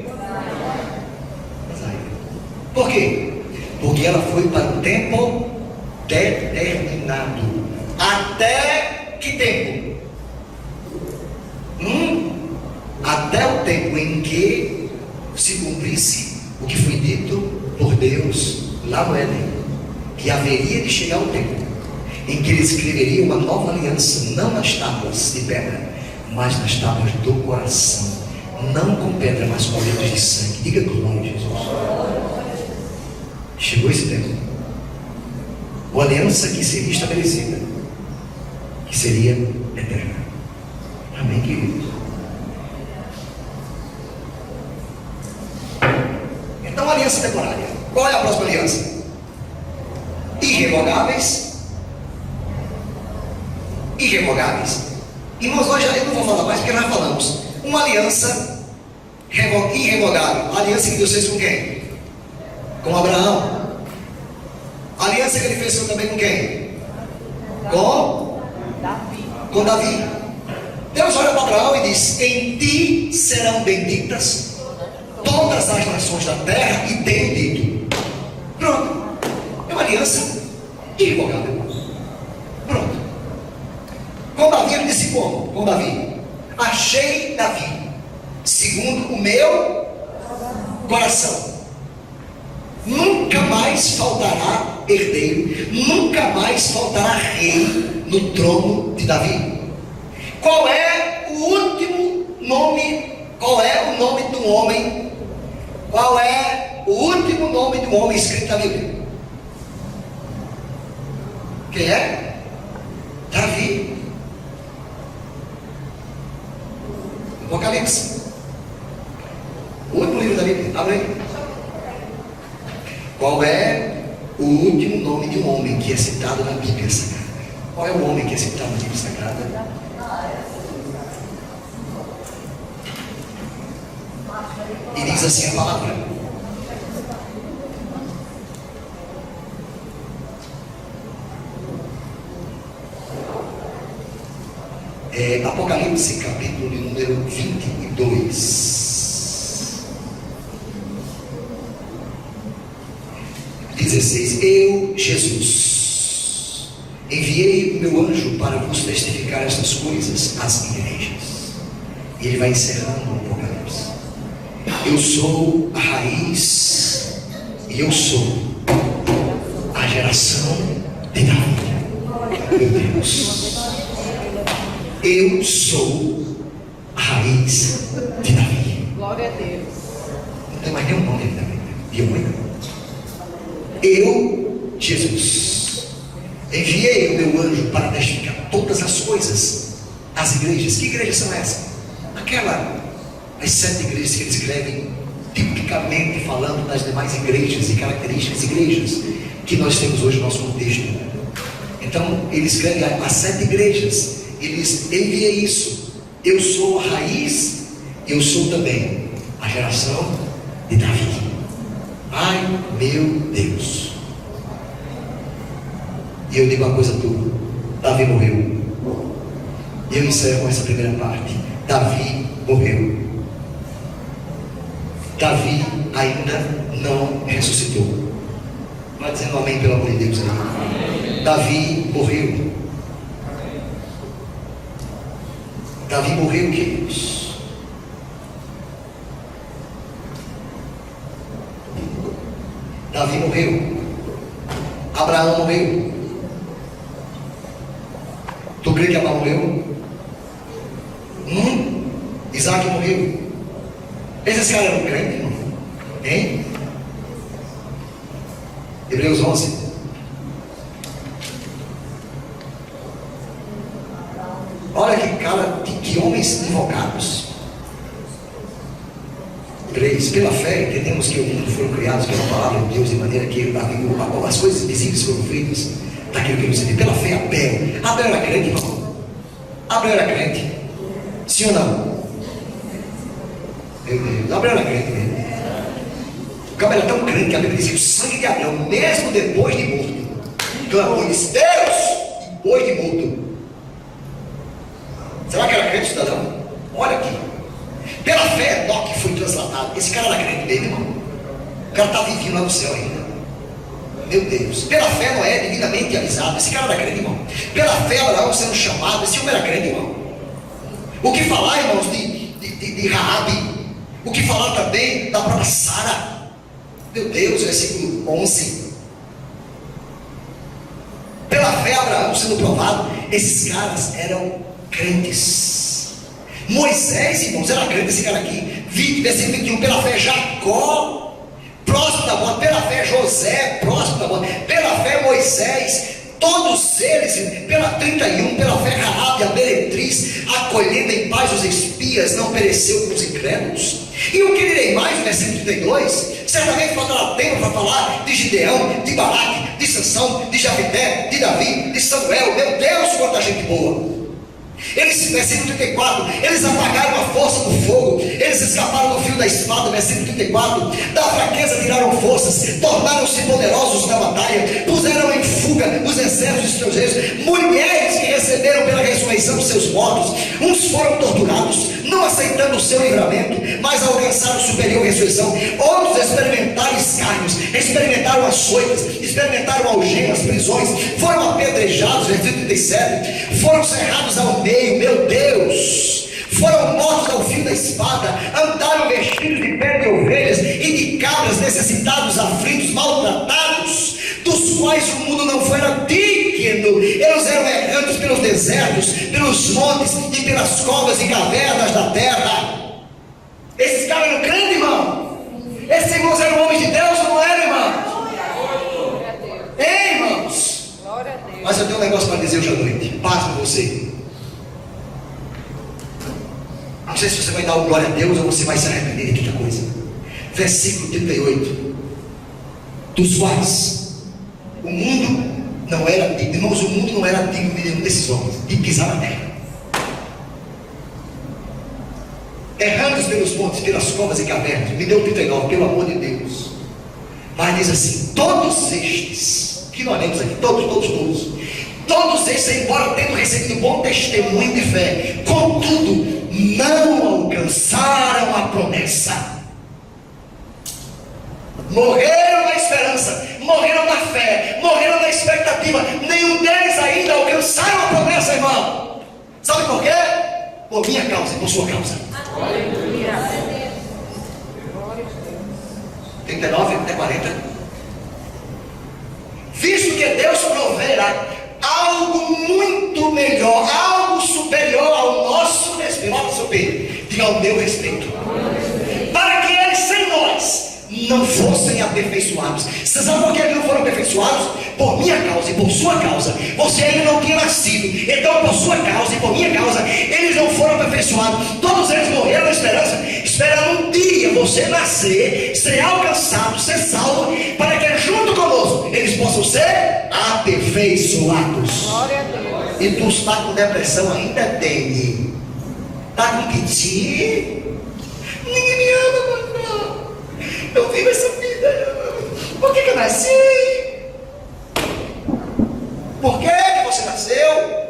Por quê? Porque ela foi para um tempo determinado. Até que tempo? Até o tempo em que se cumprisse o que foi dito por Deus lá no Éden, que haveria de chegar o tempo em que ele escreveria uma nova aliança, não nas tábuas de pedra, mas nas tábuas do coração, não com pedra, mas com letras de sangue. Diga glória a Jesus. Chegou esse tempo. Uma aliança que seria estabelecida, que seria eterna. Amém, queridos? Então, aliança temporária. Qual é a próxima aliança? Irrevogáveis. Irrevogáveis. Irmãos, nós já, eu não vou falar mais porque nós já falamos. Uma aliança irrevogável. A aliança que Deus fez com quem? Com Abraão. A aliança que ele fez também com quem? Com Davi. Deus olha para Abraão e diz: em ti serão benditas todas as nações da terra, e tenho dito. Pronto. É uma aliança irrevogável. Pronto. Com Davi ele disse como? Com Davi: achei Davi segundo o meu coração. Nunca mais faltará herdeiro, nunca mais faltará rei no trono de Davi. Qual é o último nome? Qual é o nome do homem? Qual é o último nome do homem escrito na Bíblia? Quem é? Davi. Apocalipse. Bíblia, abre aí. Qual é o último nome de um homem que é citado na Bíblia Sagrada? Qual é o homem que é citado na Bíblia Sagrada? E diz assim a palavra: Apocalipse, capítulo de número 22. Eu, Jesus, enviei o meu anjo para vos testificar estas coisas às igrejas. E ele vai encerrando o Apocalipse. Eu sou a raiz e eu sou a geração de Davi. Meu Deus, eu sou a raiz de Davi. Glória a Deus. Não tem mais nenhum nome de Davi. De um. Eu, Jesus, enviei o meu anjo para testificar todas as coisas às igrejas. Que igrejas são essas? As 7 igrejas que eles escrevem, tipicamente falando das demais igrejas e características de igrejas que nós temos hoje no nosso contexto. Então, ele escreve as 7 igrejas. Eles enviam isso. Eu sou a raiz, eu sou também a geração de Davi. Ai, meu Deus. E eu digo uma coisa a tu: Davi morreu. E eu encerro com essa primeira parte. Davi morreu. Davi ainda não ressuscitou. Vai dizendo amém, pelo amor de Deus aí. Davi morreu. Davi morreu, queridos. Davi morreu. Abraão morreu. Tu crê que Abraão morreu? Isaac morreu. Esses caras eram crentes, irmão? Hein? Hebreus 11. Olha que cara, que homens invocados. 3. Pela fé entendemos que o mundo foram criados pela palavra de Deus, de maneira que as coisas visíveis foram feitas daquilo que não se vê. Pela fé, Abel era crente, irmão. Abel era crente. Sim ou não? Meu Deus, Abel era crente mesmo. O cara era tão crente que a Bíblia diz que o sangue de Abel, mesmo depois de morto, clamou e disse: Deus, depois de morto. Será que era crente, cidadão? Olha aqui. Pela fé, Enoque foi translatado. Esse cara era crente mesmo, irmão. O cara está vivinho lá no céu ainda. Meu Deus. Pela fé, Noé, divinamente avisado. Esse cara era crente, irmão. Pela fé, Abraão sendo chamado. Esse homem era crente, irmão. O que falar, irmãos, de Raabe? O que falar também da própria Sara? Meu Deus, versículo 11. Pela fé, Abraão sendo provado. Esses caras eram crentes. Moisés, irmãos, era crente. Esse cara aqui, versículo 21. Pela fé, Jacó, próximo da morte. Pela fé, José, próximo da morte. Pela fé, Moisés. Todos eles, pela 31, pela fé, Raabe, a meretriz, acolhendo em paz os espias, não pereceu com os incrédulos. E o que direi mais, versículo 32? Certamente faltará tempo para falar de Gideão, de Baraque, de Sansão, de Jafité, de Davi, de Samuel. Meu Deus, quanta gente boa! Eles, versículo 34, eles apagaram a força do fogo, eles escaparam do fio da espada, versículo 34, da fraqueza tiraram forças, tornaram-se poderosos na batalha, puseram em fuga os exércitos estrangeiros, mulheres que receberam pela ressurreição seus mortos, uns foram torturados, não aceitando o seu livramento, mas alcançaram superior ressurreição, outros experimentaram escárnios, experimentaram açoites, experimentaram algemas, prisões, foram apedrejados, versículo 37, foram cerrados ao meio, meu Deus, foram mortos ao fio da espada, andaram vestidos de pele de ovelhas e de cabras, necessitados, aflitos, maltratados, dos quais o mundo não fora digno. Eles eram errantes pelos desertos, pelos montes e pelas covas e cavernas da terra. Esses caras eram crentes, irmão. Esses irmãos eram homens de Deus, não eram, irmão? Ei, irmãos. Mas eu tenho um negócio para dizer hoje à noite. Paz com você. Não sei se você vai dar glória a Deus ou você vai se arrepender de toda coisa. versículo 38, dos quais o mundo não era digno, irmãos, o mundo não era digno de nenhum desses homens, de pisar na terra. Errando pelos montes, pelas covas e cavernas, me deu 39, pelo amor de Deus. Mas diz assim: todos estes, que nós lemos aqui, todos estes, embora tendo recebido bom testemunho de fé, contudo, não alcançaram a promessa. Morreram na esperança, morreram na fé, morreram na expectativa. Nenhum deles ainda alcançaram a promessa, irmão. Sabe por quê? Por minha causa e por sua causa. 39 até 40. Visto que Deus proverá algo muito melhor, algo superior ao nosso respeito, diga ao meu respeito, para que eles sem nós não fossem aperfeiçoados. Vocês sabem por que eles não foram aperfeiçoados? Por minha causa e por sua causa. Você ainda não tinha nascido, então por sua causa e por minha causa eles não foram aperfeiçoados. Todos eles morreram na esperança, esperando um dia você nascer, ser alcançado, ser salvo, para que junto conosco eles possam ser aperfeiçoados. E tu está com depressão ainda, tem? Está com piti? Ninguém me ama, mano. Eu vivo essa vida. Por que eu nasci? Por que você nasceu?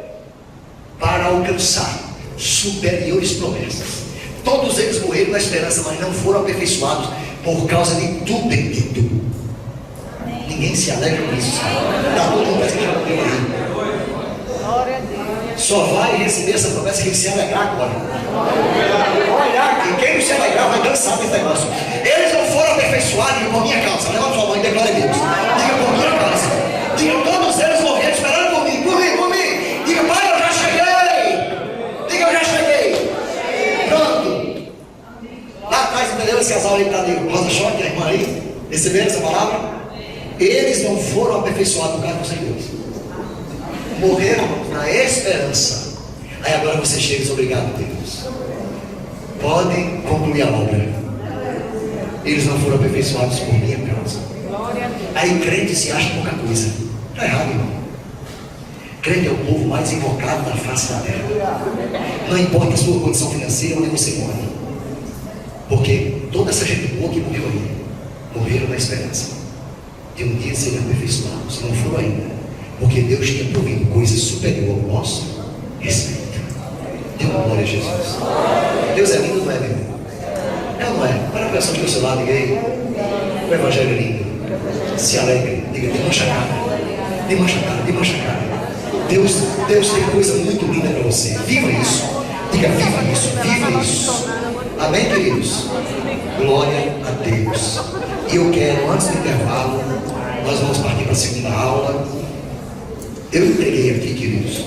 Para alcançar superiores promessas. Todos eles morreram na esperança, mas não foram aperfeiçoados por causa de tudo bendito. Ninguém se alegra com isso. Está todo mundo que já morreu aí. Só vai receber essa promessa quem se alegrar agora. Olha, quem não se alegrar vai dançar nesse negócio. Eles não foram aperfeiçoados por minha causa. Levanta sua mão e declara a Deus. Diga por minha causa. Diga, todos eles morreram esperando por mim. Diga, pai, eu já cheguei. Diga, eu já cheguei. Pronto. Lá atrás, entendeu? Esse casal aí que está ali, Rosa Choque, a irmã aí, receberam essa palavra? Eles não foram aperfeiçoados por causa dos Senhores. Morreram na esperança. Aí agora você chega e diz: obrigado, Deus. Podem concluir a obra. Eles não foram aperfeiçoados por minha causa. Aí crente se acha pouca coisa. Está errado, irmão. Crente é o povo mais invocado da face da terra. Não importa a sua condição financeira, onde você mora. Porque toda essa gente boa que morreu aí, morreram na esperança de um dia serem aperfeiçoados. Não foram ainda. Porque Deus tinha provido coisas superior ao nosso respeito. Dê uma glória a Jesus. Deus é lindo, não é, meu irmão? É ou não é? Para a pessoa do seu lado, diga aí: o Evangelho é lindo. Se alegre, diga: desmancha a cara. Desmancha a cara, desmancha a cara. Deus tem coisa muito linda para você. Viva isso. Diga: viva isso, viva isso. Amém, queridos? Glória a Deus. E eu quero, antes do intervalo, nós vamos partir para a segunda aula. Eu entreguei aqui, queridos,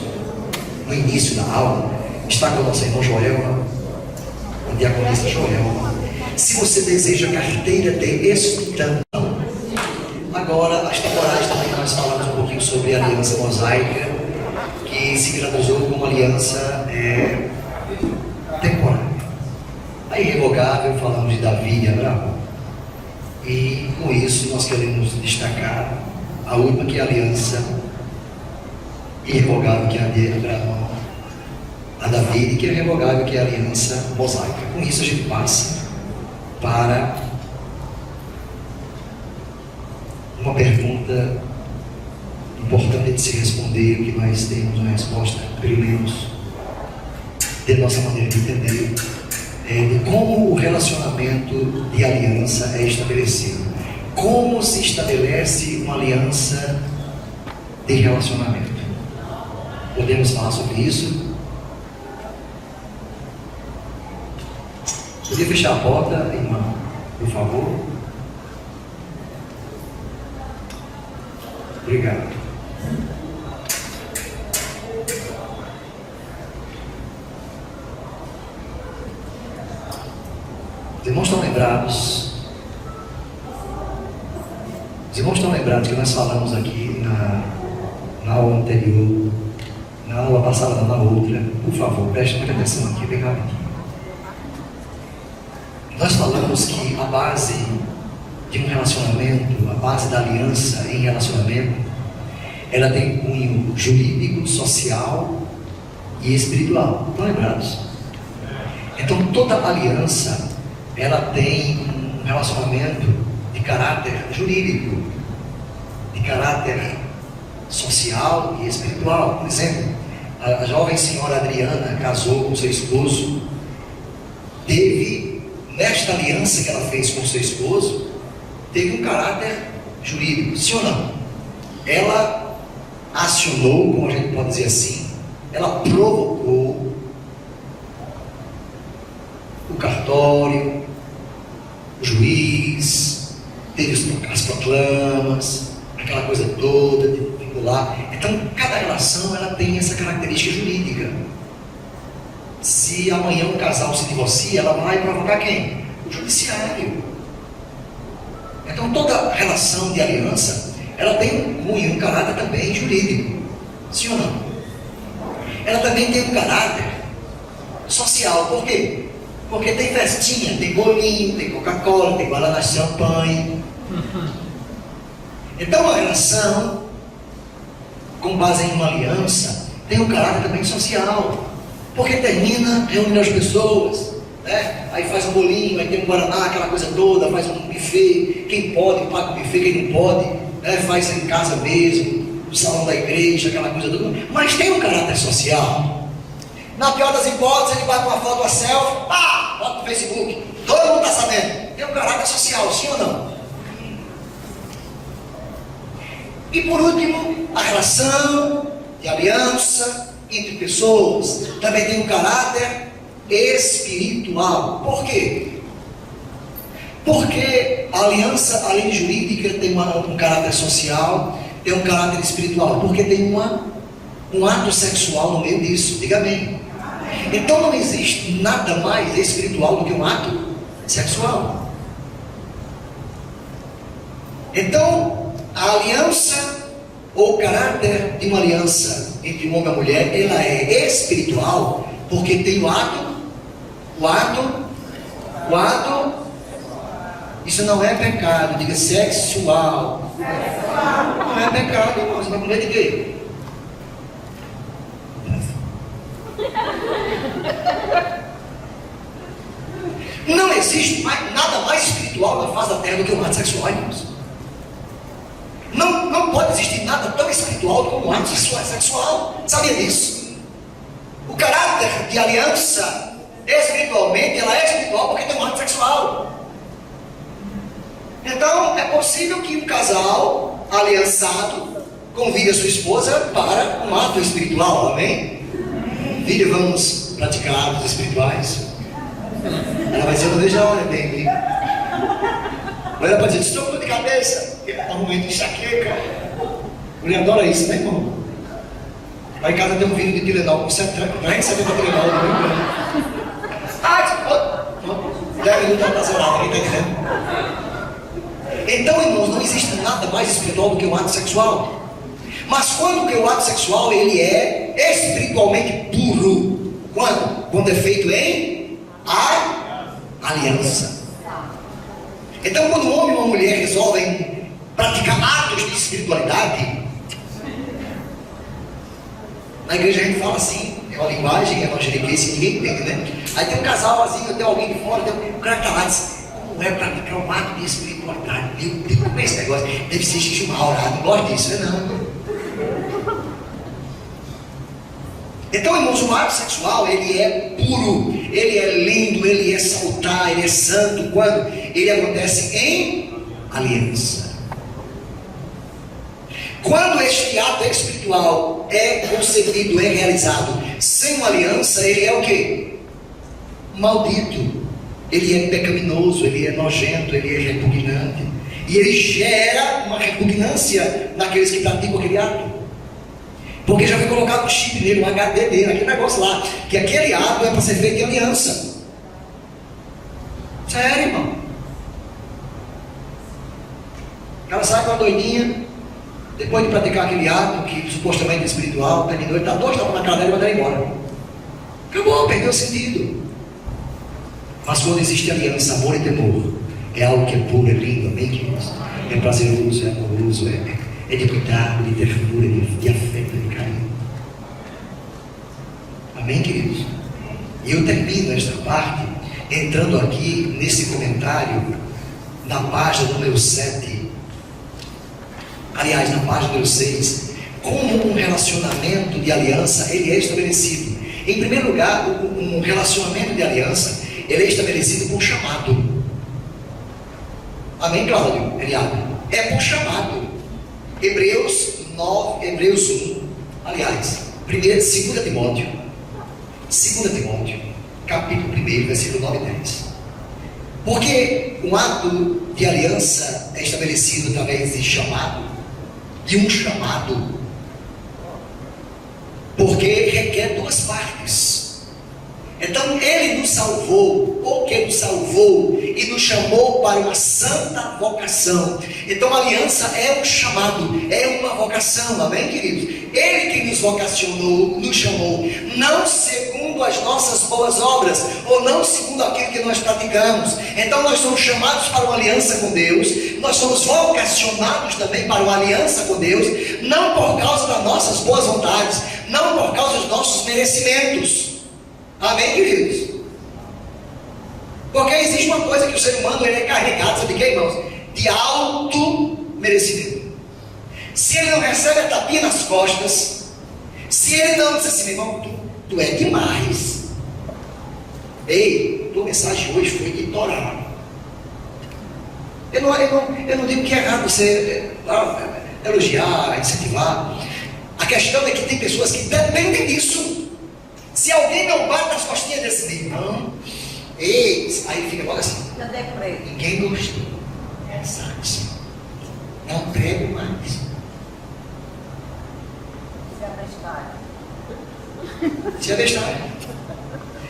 no início da aula, está com o nosso irmão Joel, o diaconista Joel. Se você deseja carteira de estudante, agora as temporais também nós falamos um pouquinho sobre a aliança mosaica, que se granulou como aliança temporária. A irrevogável, falamos de Davi e Abraão. E com isso nós queremos destacar a última, que é a aliança irrevogável, que é a de Abraão, a Davi, que é irrevogável, que é a aliança mosaica. Com isso a gente passa para uma pergunta importante de se responder, que nós temos uma resposta, pelo menos de nossa maneira de entender, de como o relacionamento de aliança é estabelecido. Como se estabelece uma aliança de relacionamento? Podemos falar sobre isso? Podia fechar a porta, irmã, por favor? Obrigado. Os irmãos estão lembrados? Os irmãos estão lembrados que nós falamos aqui na aula anterior, na aula passada, não, na outra? Por favor, preste muita atenção aqui, bem rapidinho. Nós falamos que a base de um relacionamento, a base da aliança em relacionamento, ela tem cunho jurídico, social e espiritual. Estão lembrados? Então toda aliança, ela tem um relacionamento de caráter jurídico, de caráter social e espiritual. Por exemplo, a jovem senhora Adriana casou com seu esposo, teve, nesta aliança que ela fez com seu esposo, teve um caráter jurídico, sim ou não? Ela acionou, como a gente pode dizer assim, ela provocou o cartório, o juiz, teve as proclamas, aquela coisa toda de vincular. Então, cada relação ela tem essa característica jurídica. Se amanhã um casal se divorcia, ela vai provocar quem? O judiciário. Então, toda relação de aliança, ela tem um cunho, um caráter também jurídico. Sim ou não? Ela também tem um caráter social. Por quê? Porque tem festinha, tem bolinho, tem Coca-Cola, tem guaraná, champanhe. Então, a relação, com base em uma aliança, tem um caráter também social. Porque termina reunindo as pessoas, né? Aí faz um bolinho, aí tem um guaraná, aquela coisa toda, faz um buffet. Quem pode paga o buffet, quem não pode, né? Faz em casa mesmo, no salão da igreja, aquela coisa toda. Mas tem um caráter social. Na pior das hipóteses, ele bate uma foto, uma selfie, bota no Facebook, todo mundo está sabendo. Tem um caráter social, sim ou não? E por último, a relação de aliança entre pessoas também tem um caráter espiritual. Por quê? Porque a aliança, além de jurídica, tem um caráter social, tem um caráter espiritual, porque tem um ato sexual no meio disso. Diga amém. Então não existe nada mais espiritual do que um ato sexual. Então, a aliança ou o caráter de uma aliança entre um homem e uma mulher, ela é espiritual, porque tem o ato, isso não é pecado, diga sexual. Não é pecado, irmão, você vai comer de quê? Não existe nada mais espiritual na face da terra do que um ato sexual, irmãos. Não pode existir nada tão espiritual como um ato sexual. Sabia disso? O caráter de aliança, espiritualmente, ela é espiritual porque tem um ato sexual. Então, é possível que um casal aliançado convide a sua esposa para um ato espiritual, amém? Filha, vamos praticar atos espirituais. Ela vai dizer, eu não vejo a hora, bem. Ou ela pode dizer, estou com dor de cabeça, está um momento de enxaqueca. Mulher adora isso, né, irmão? Lá em casa tem um vídeo de Tilenol, com 370 Tilenol, não 10 minutos ela está zerada, ninguém está entendendo? Então, irmãos, não existe nada mais espiritual do que o ato sexual. Mas quando que o ato sexual ele é espiritualmente puro? Quando é feito em aliança. Então, quando um homem e uma mulher resolvem praticar atos de espiritualidade, na igreja a gente fala assim, é uma linguagem evangeliquense, ninguém entende, né? Aí tem um casal assim, tem alguém de fora, tem um cara que está lá e diz, como é praticar um ato de espiritualidade? Meu Deus, como é esse negócio? Deve ser xixi uma hora, não gosto disso, não. Então, irmãos, o ato sexual, ele é puro, ele é lindo, ele é salutar, ele é santo, quando ele acontece em aliança. Quando este ato espiritual é concebido, é realizado sem uma aliança, ele é o quê? Maldito, ele é pecaminoso, ele é nojento, ele é repugnante, e ele gera uma repugnância naqueles que praticam aquele ato. Porque já foi colocado um chip nele, um HD nele, aquele negócio lá, que aquele ato é para ser feito em aliança. Sério, irmão. O cara sai com a doidinha, depois de praticar aquele ato, que supostamente é espiritual, terminou, ele está 2 tapas na cara dela e mandou embora. Acabou, perdeu o sentido. Mas quando existe aliança, amor e temor, É algo que é puro, é lindo, amém, queridos? É prazeroso, é amoroso, é de cuidado, de ternura, de afeto, de carinho. Amém, queridos? E eu termino esta parte entrando aqui nesse comentário na página número 7, aliás, na página número 6, como um relacionamento de aliança ele é estabelecido. Em primeiro lugar, um relacionamento de aliança ele é estabelecido por chamado. Amém, Cláudio? É por chamado. Hebreus 1, aliás, 2 Timóteo, capítulo 1, versículo 9 e 10. Porque um ato de aliança é estabelecido através de chamado, de um chamado, porque requer duas partes. Então ele nos salvou, porque nos salvou e nos chamou para uma santa vocação. Então a aliança é um chamado, é uma vocação, amém, queridos? Ele que nos vocacionou, nos chamou, não segundo as nossas boas obras, ou não segundo aquilo que nós praticamos. Então nós somos chamados para uma aliança com Deus, nós somos vocacionados também para uma aliança com Deus, não por causa das nossas boas vontades, não por causa dos nossos merecimentos. Amém, queridos? Porque existe uma coisa que o ser humano ele é carregado, sabe de quê, irmãos? De alto merecimento. Se ele não recebe a tapinha nas costas, se ele não diz assim, meu irmão, tu é demais. Ei, tua mensagem hoje foi de Torá. Eu não digo que é errado você elogiar, incentivar. A questão é que tem pessoas que dependem disso. Se alguém não bate nas costinhas desse irmão, aí fica logo assim. Ninguém gostou. Exato. Não prego mais. Isso é besteira.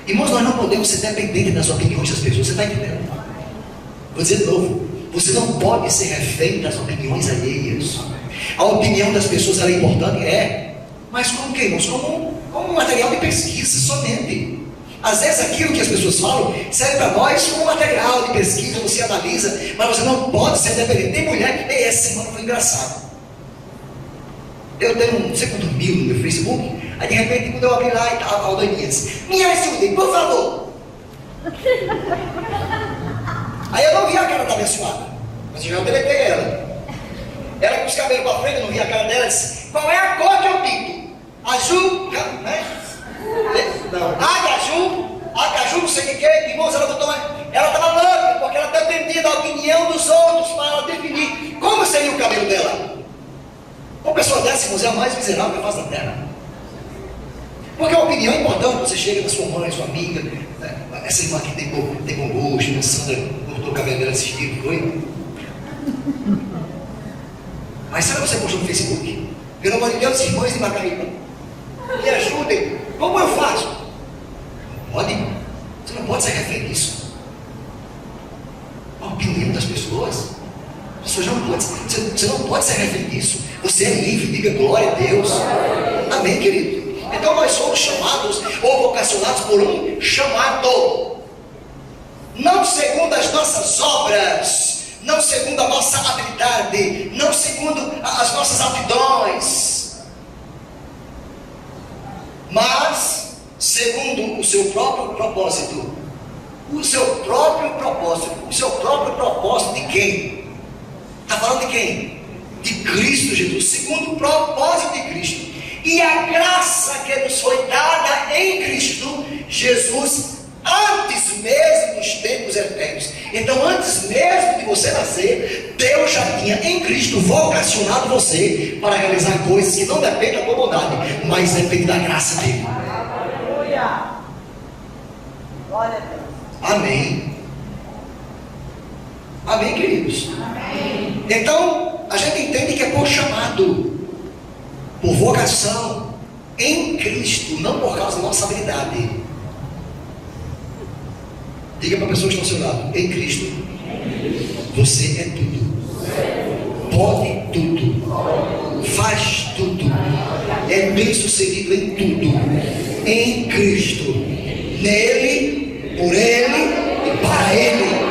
Irmãos, nós não podemos ser dependentes das opiniões das pessoas. Você está entendendo? Vou dizer de novo. Você não pode ser refém das opiniões alheias. A opinião das pessoas ela é importante, mas como que, irmãos? Como um material de pesquisa somente. Às vezes aquilo que as pessoas falam serve para nós como material de pesquisa, você analisa, mas você não pode ser dependente. Tem mulher que essa semana foi engraçado. Eu tenho não sei quantos mil no meu Facebook, aí de repente quando eu abri lá e tal, a doidinha disse, me ajude, por favor. Aí eu não vi a cara da abençoada, mas eu já deletei ela. Ela com os cabelos para frente, eu não vi a cara dela, disse, qual é a cor que eu pinto? Azul, né? Não, Acaju, não sei o que, irmãos, ela estava louca, porque ela dependia da opinião dos outros para ela definir como seria o cabelo dela. Uma pessoa dessa, irmãos, é a mais miserável que a face da terra. Porque a opinião é importante, você chega da sua mãe, sua amiga, né? Essa irmã aqui tem bom gosto, a Sandra cortou o cabelo dela desse jeito, foi? Mas sabe o que você postou no Facebook? Pelo amor de Deus, irmãs de Macaíba, me ajudem, como eu faço? Não pode, você não pode ser refém disso. A opinião das pessoas, você não pode ser refém disso. Você é livre, diga glória a Deus. Amém, querido? Então nós somos chamados ou vocacionados por um chamado, não segundo as nossas obras, não segundo a nossa habilidade, não segundo as nossas aptidões, mas segundo o seu próprio propósito. O seu próprio propósito de quem? Está falando de quem? De Cristo Jesus, segundo o propósito de Cristo. E a graça que nos foi dada em Cristo Jesus, antes mesmo dos tempos eternos. Então, antes mesmo de você nascer, Deus já tinha em Cristo vocacionado você para realizar coisas que não dependem da tua bondade, mas dependem da graça dele. Aleluia! Glória a Deus. Amém. Amém, queridos? Amém. Então, a gente entende que é por chamado, por vocação em Cristo, não por causa da nossa habilidade. Diga para a pessoa que está ao seu lado: em Cristo, você é tudo, pode tudo, faz tudo, é bem sucedido em tudo, em Cristo, nele, por ele e para ele.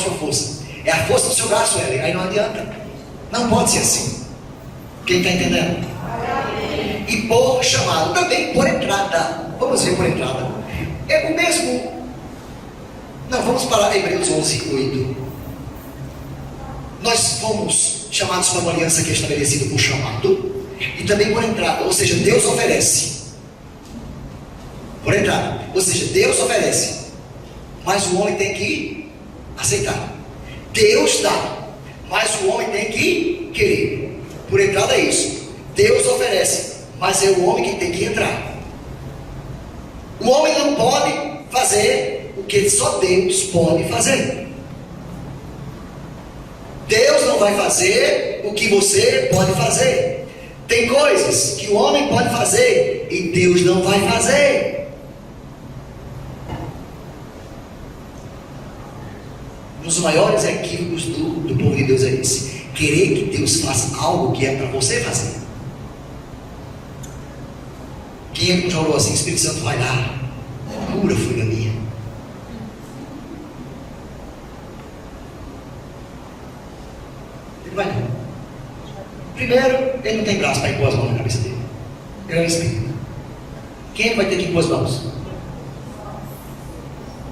sua força. É a força do seu braço, Ellen. Aí não adianta. Não pode ser assim. Quem está entendendo? E por chamado, também por entrada. Vamos ver por entrada. É o mesmo. Não, vamos para Hebreus 11:8. Nós fomos chamados para uma aliança que é estabelecida por chamado e também por entrada. Ou seja, Deus oferece. Por entrada. Ou seja, Deus oferece. Mas o homem tem que aceitar. Deus dá. Mas o homem tem que querer. Por entrada é isso. Deus oferece. Mas é o homem que tem que entrar. O homem não pode fazer o que só Deus pode fazer. Deus não vai fazer o que você pode fazer. Tem coisas que o homem pode fazer e Deus não vai fazer. Um dos maiores equívocos do povo de Deus é esse: querer que Deus faça algo que é para você fazer. Quem é que já orou assim? O Espírito Santo vai lá, cura, filha minha. Ele vai não. Primeiro, ele não tem braço para impor as mãos na cabeça dele. Ele é um espírito. Quem é que vai ter que impor as mãos?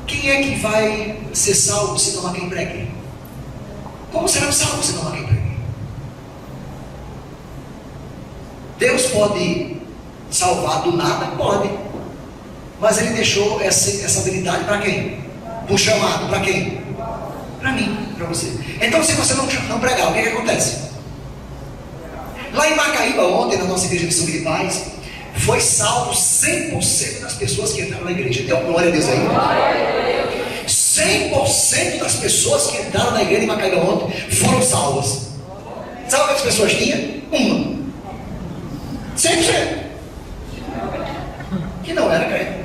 Quem é que vai ser salvo se não há quem pregue? Como será salvo se não há quem pregue? Deus pode salvar do nada? Pode. Mas Ele deixou essa habilidade para quem? Por chamado, para quem? Para mim, para você. Então, se você não pregar, o que acontece? Lá em Macaíba, ontem, na nossa igreja de São de Paz, foi salvo 100% das pessoas que entraram na igreja. Deu glória a Deus aí. 100% das pessoas que entraram na igreja de Macaíba ontem foram salvas. Sabe quantas pessoas tinha? Uma. 100%. Que não era crente.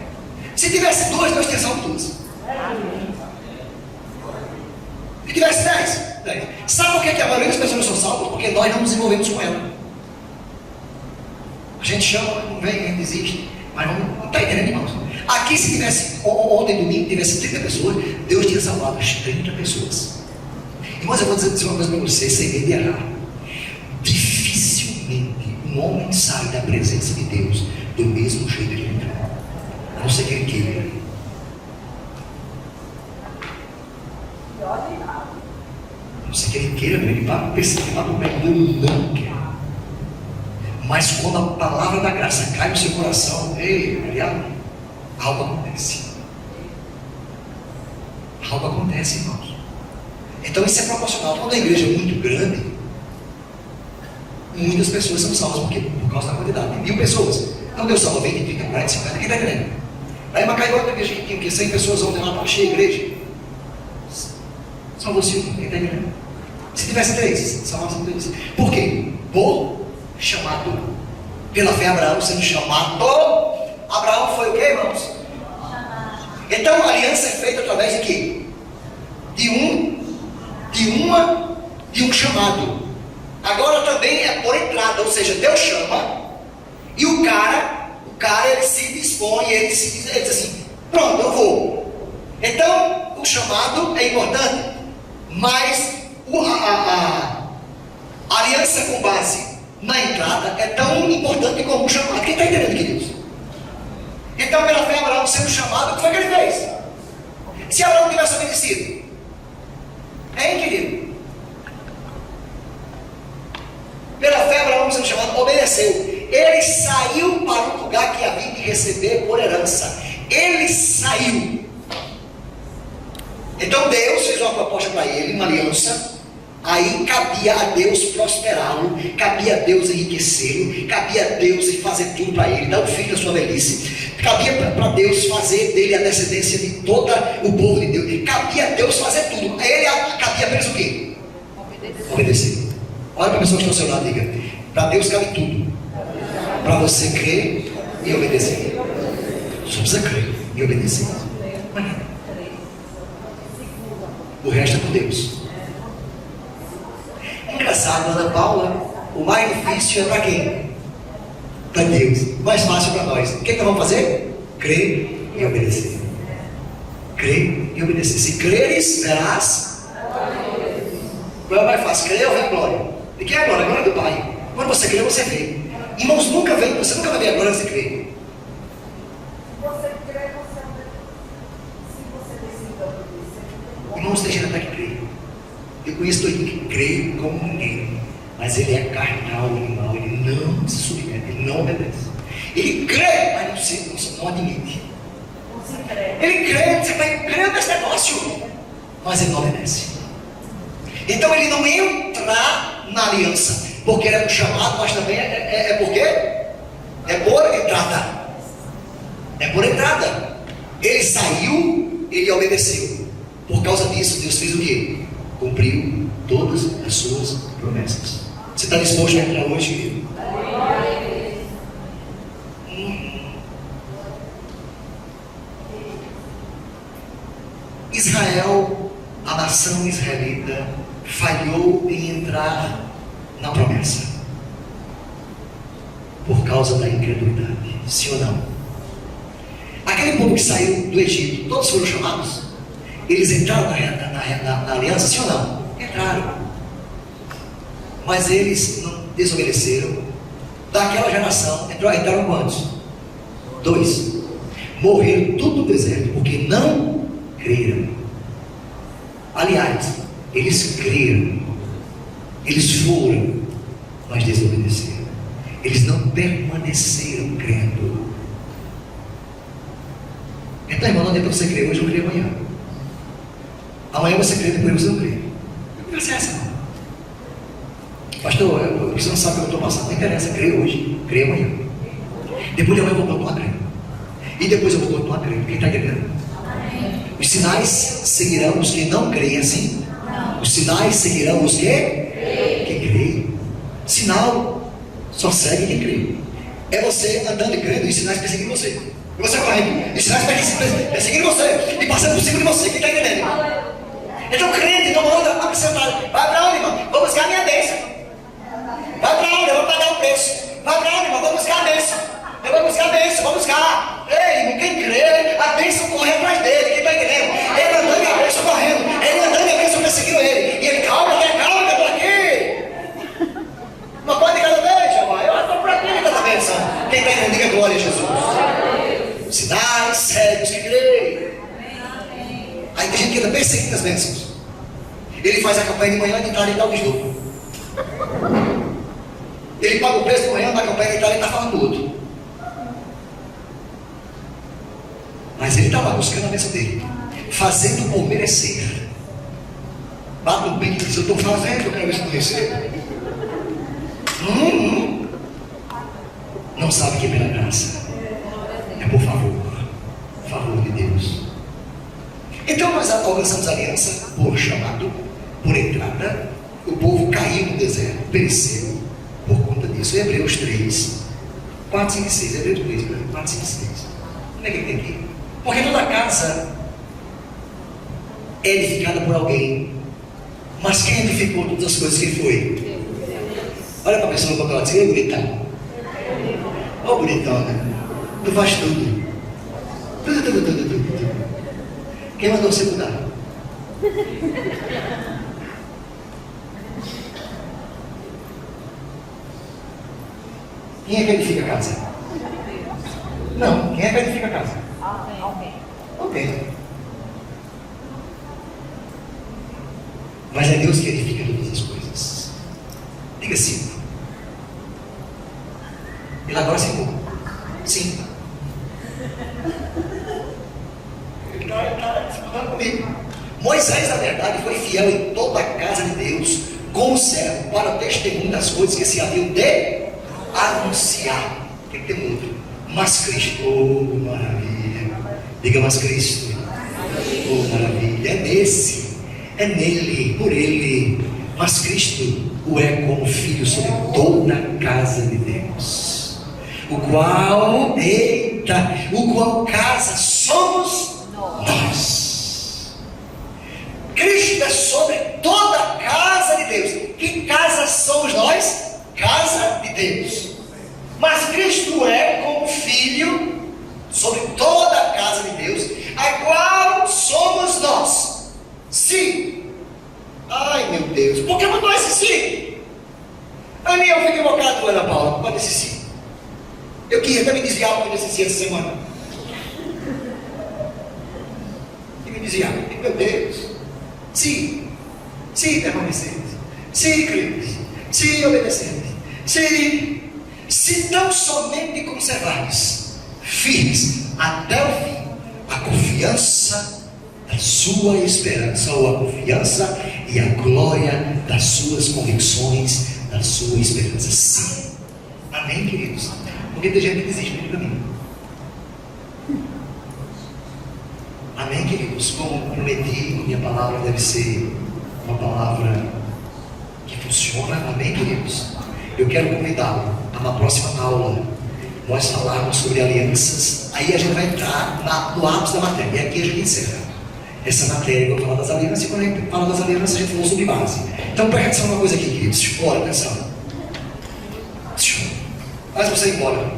Se tivesse duas, nós tínhamos salvo duas. Se tivesse 10. Sabe por que a maioria das pessoas não são salvas? Porque nós não nos envolvemos com ela. A gente chama, não vem, a gente desiste. Mas não está entendendo, irmãos? Aqui, se tivesse, ontem domingo, tivesse 30 pessoas, Deus tinha salvado as 30 pessoas. Irmãos, eu vou dizer uma coisa para vocês, sem medo de errar. Dificilmente um homem sai da presença de Deus do mesmo jeito que ele entrou. A não ser que ele queira. A não ser que ele queira, ele vai perceber lá no pé, não quer. Mas quando a palavra da graça cai no seu coração, algo acontece. Algo acontece, irmãos. Então isso é proporcional. Quando a igreja é muito grande, muitas pessoas são salvas por causa da quantidade. 1000 pessoas. Então Deus salva 20, 30, 40, 50. Quem está entendendo? Lá em Macaíba, a igreja que tinha 100 pessoas ontem lá, estava cheia a igreja. Salvou 5. Quem está entendendo? Se tivesse 3, salvava 3. Por quê? Por chamado. Pela fé, Abraão sendo chamado. Abraão foi o que, irmãos? Então a aliança é feita através de quê? De um chamado. Agora também é por entrada, ou seja, Deus chama e o cara ele se dispõe, ele diz assim: pronto, eu vou. Então o chamado é importante, mas a aliança com base na entrada é tão importante como o chamado. Quem está entendendo, queridos? Então, pela fé, Abraão sendo chamado, o que foi que ele fez? Se Abraão tivesse obedecido, querido? Pela fé, Abraão sendo chamado, obedeceu. Ele saiu para um lugar que havia de receber por herança. Ele saiu. Então Deus fez uma proposta para ele, uma aliança. Aí cabia a Deus prosperá-lo, cabia a Deus enriquecê-lo, cabia a Deus fazer tudo para ele, dar um filho da sua velhice, cabia para Deus fazer dele a descendência de todo o povo de Deus, cabia a Deus fazer tudo. A ele cabia apenas o quê? Obedecer. Olha para a pessoa que está ao seu lado e diga: para Deus cabe tudo, para você crer e obedecer. Só precisa crer e obedecer. O resto é com Deus. Engraçado, Ana Paula, o mais difícil é para quem? Para Deus. O mais fácil para nós. O que nós vamos fazer? Crer e obedecer. Crer e obedecer. Se creres, verás Qual é o mais fácil? Crer ou ver a glória? De quem é a glória? A glória do Pai. Quando você crê, você vê. Irmãos, você nunca vai ver a glória se crê. Você crê, você não. Se você decide obedecer, Irmãos, tem gente até que crê. Eu conheço todo mundo que crê como ninguém, mas ele é carnal, animal, ele não se submete, ele não obedece. Ele crê, mas não admite. você crê. Ele crê, você vai crendo nesse negócio, mas ele não obedece. Então ele não entra na aliança, porque ele é chamado, mas também é por quê? É por entrada. É por entrada. Ele saiu, ele obedeceu. Por causa disso, Deus fez o quê? Cumpriu todas as suas promessas. Você está disposto a entrar hoje, querido? Israel, a nação israelita, falhou em entrar na promessa por causa da incredulidade. Sim ou não? Aquele povo que saiu do Egito, todos foram chamados? Eles entraram na aliança, sim ou não? Entraram. Mas eles não desobedeceram. Daquela geração, entraram quantos? 2. Morreram tudo no deserto, porque não creram. Aliás, eles creram. Eles foram, mas desobedeceram. Eles não permaneceram crendo. Então, irmão, não adianta você crer hoje ou crer amanhã. Amanhã você crê, depois você não crê. Não conversa essa, não. Pastor, você não sabe o que eu estou passando. Não interessa, crê hoje, crê amanhã. Depois de amanhã eu vou continuar crendo. E depois eu vou continuar crendo. Quem está entendendo? Os sinais seguirão os que não creem assim. Os sinais seguirão os que? Quem crê. Sinal só segue quem crê. É você andando e crendo e os sinais perseguindo você. E você correndo. E os sinais perseguindo você. E passando por cima de você. Quem está entendendo? Então crente não anda acrescentado. Vai para onde, irmão? Vou buscar a minha bênção. Vai para onde? Eu vou pagar o preço. Vai para onde, irmão? Vou buscar a bênção. Eu vou buscar a bênção, vou buscar. Ei, irmão, quem crê, a bênção corre atrás dele. Quem está entendendo? Ele andando e a bênção correndo. Ele andando e a bênção perseguindo ele. E ele, calma, eu estou aqui. Uma coisa de cada vez, rapaz. Eu estou por aqui de cada bênção. Quem está entendendo, diga glória a Jesus. Sinais, cegos que creem. Aí tem gente que anda perseguindo as bênçãos. Ele faz a campanha de manhã, de tarde e dá o desdobro. Ele paga o preço de manhã, da campanha de tarde e está falando do outro. Mas ele está lá buscando a bênção dele, fazendo por merecer. Bate no peito e diz: eu estou fazendo, eu quero ver se eu recebo. Não sabe que é pela graça, é por favor de Deus. Então nós alcançamos a aliança por chamado, por entrada. O povo caiu no deserto, pereceu por conta disso. Hebreus 3, 4, 5 e 6. Hebreus 3, 4, 5 e 6. Como é que tem aqui? Porque toda casa é edificada por alguém. Mas quem edificou todas as coisas? Quem foi? Olha para a pessoa que está lá e diz: ei, bonitão. Ô, bonitão, né? Tu faz tudo. Tudo. Quem mandou você mudar? Quem é que edifica a casa? Não, quem é que edifica a casa? Alguém. Mas é Deus que edifica todas as coisas. Diga sim. Ele agora se empurra. Sim. Ele está disputando comigo. Moisés, na verdade, foi fiel em toda a casa de Deus, como servo, para o testemunho das coisas que se haviam de anunciar. Tem que ter muito. Mas Cristo, oh maravilha. Diga: mas Cristo, oh maravilha. É nele, por ele. Mas Cristo o é como filho sobre toda a casa de Deus, o qual casa somos nós. Cristo é sobre toda a casa de Deus. Que casa somos nós? Casa de Deus. Mas Cristo é como filho sobre toda a casa de Deus, a qual somos nós. Sim. Ai, meu Deus. Por que Mas eu fui equivocado, Ana Paula, pode ser sim. Eu queria até me desviar para esse essa semana. E me desviar. E, meu Deus. Se permanecerdes, se credes, se obedecerdes, se tão somente conservardes firmes até o fim a confiança da sua esperança, ou a confiança e a glória das suas convicções, da sua esperança. Sim. Amém, queridos? Porque tem gente que desiste do caminho. Amém, queridos? Como prometi, minha palavra deve ser uma palavra que funciona. Amém, queridos? Eu quero convidá-lo a uma próxima aula nós falarmos sobre alianças. Aí a gente vai entrar no ápice da matéria. E aqui a gente encerra essa matéria. Eu vou falar das alianças. E quando a gente fala das alianças, a gente falou sobre base. Então presta atenção numa coisa aqui, queridos. Bora, atenção. Faz você ir embora.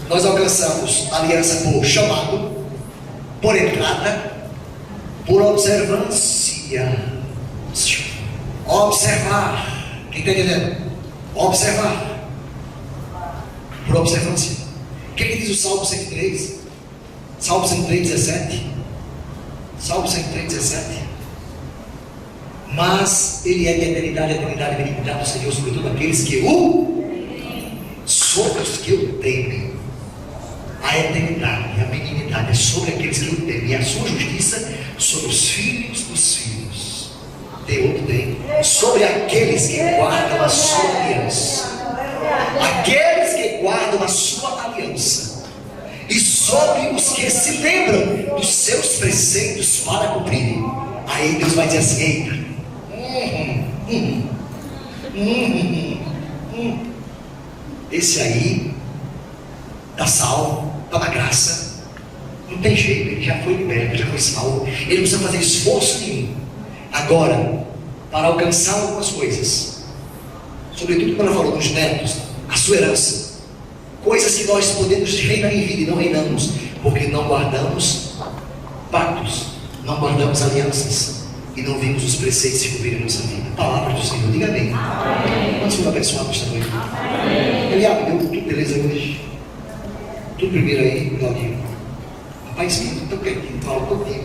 Nós alcançamos a aliança por chamado, por entrada, por observância. Observar. Quem está entendendo? Observar. Por observância. O que diz o Salmo 103? Salmo 103, 17. Salmo 103, 17. Mas Ele é de eternidade, eternidade, benignidade do Senhor sobre todos aqueles que sobre os que o temem. A eternidade, a benignidade é sobre aqueles que o temem, e a sua justiça sobre os filhos dos filhos. Tem outro tem. Sobre aqueles que guardam a sua aliança. Aqueles que guardam a sua aliança. E sobre os que se lembram dos seus preceitos para cumprirem. Aí Deus vai dizer assim: eita. Esse aí está salvo, está na graça, não tem jeito, ele já foi liberto, já foi salvo, ele não precisa fazer esforço nenhum. Agora, para alcançar algumas coisas, sobretudo quando ela falou dos netos, a sua herança, coisas que nós podemos reinar em vida e não reinamos, porque não guardamos pactos, não guardamos alianças e não vimos os preceitos se cumprirem na nossa vida. Palavra do Senhor, diga amém. Quantos foram abençoados esta noite? Eliabe, deu tudo beleza hoje? Tudo primeiro aí, Claudinho. Rapaz, tão quietinho, fala um pouquinho.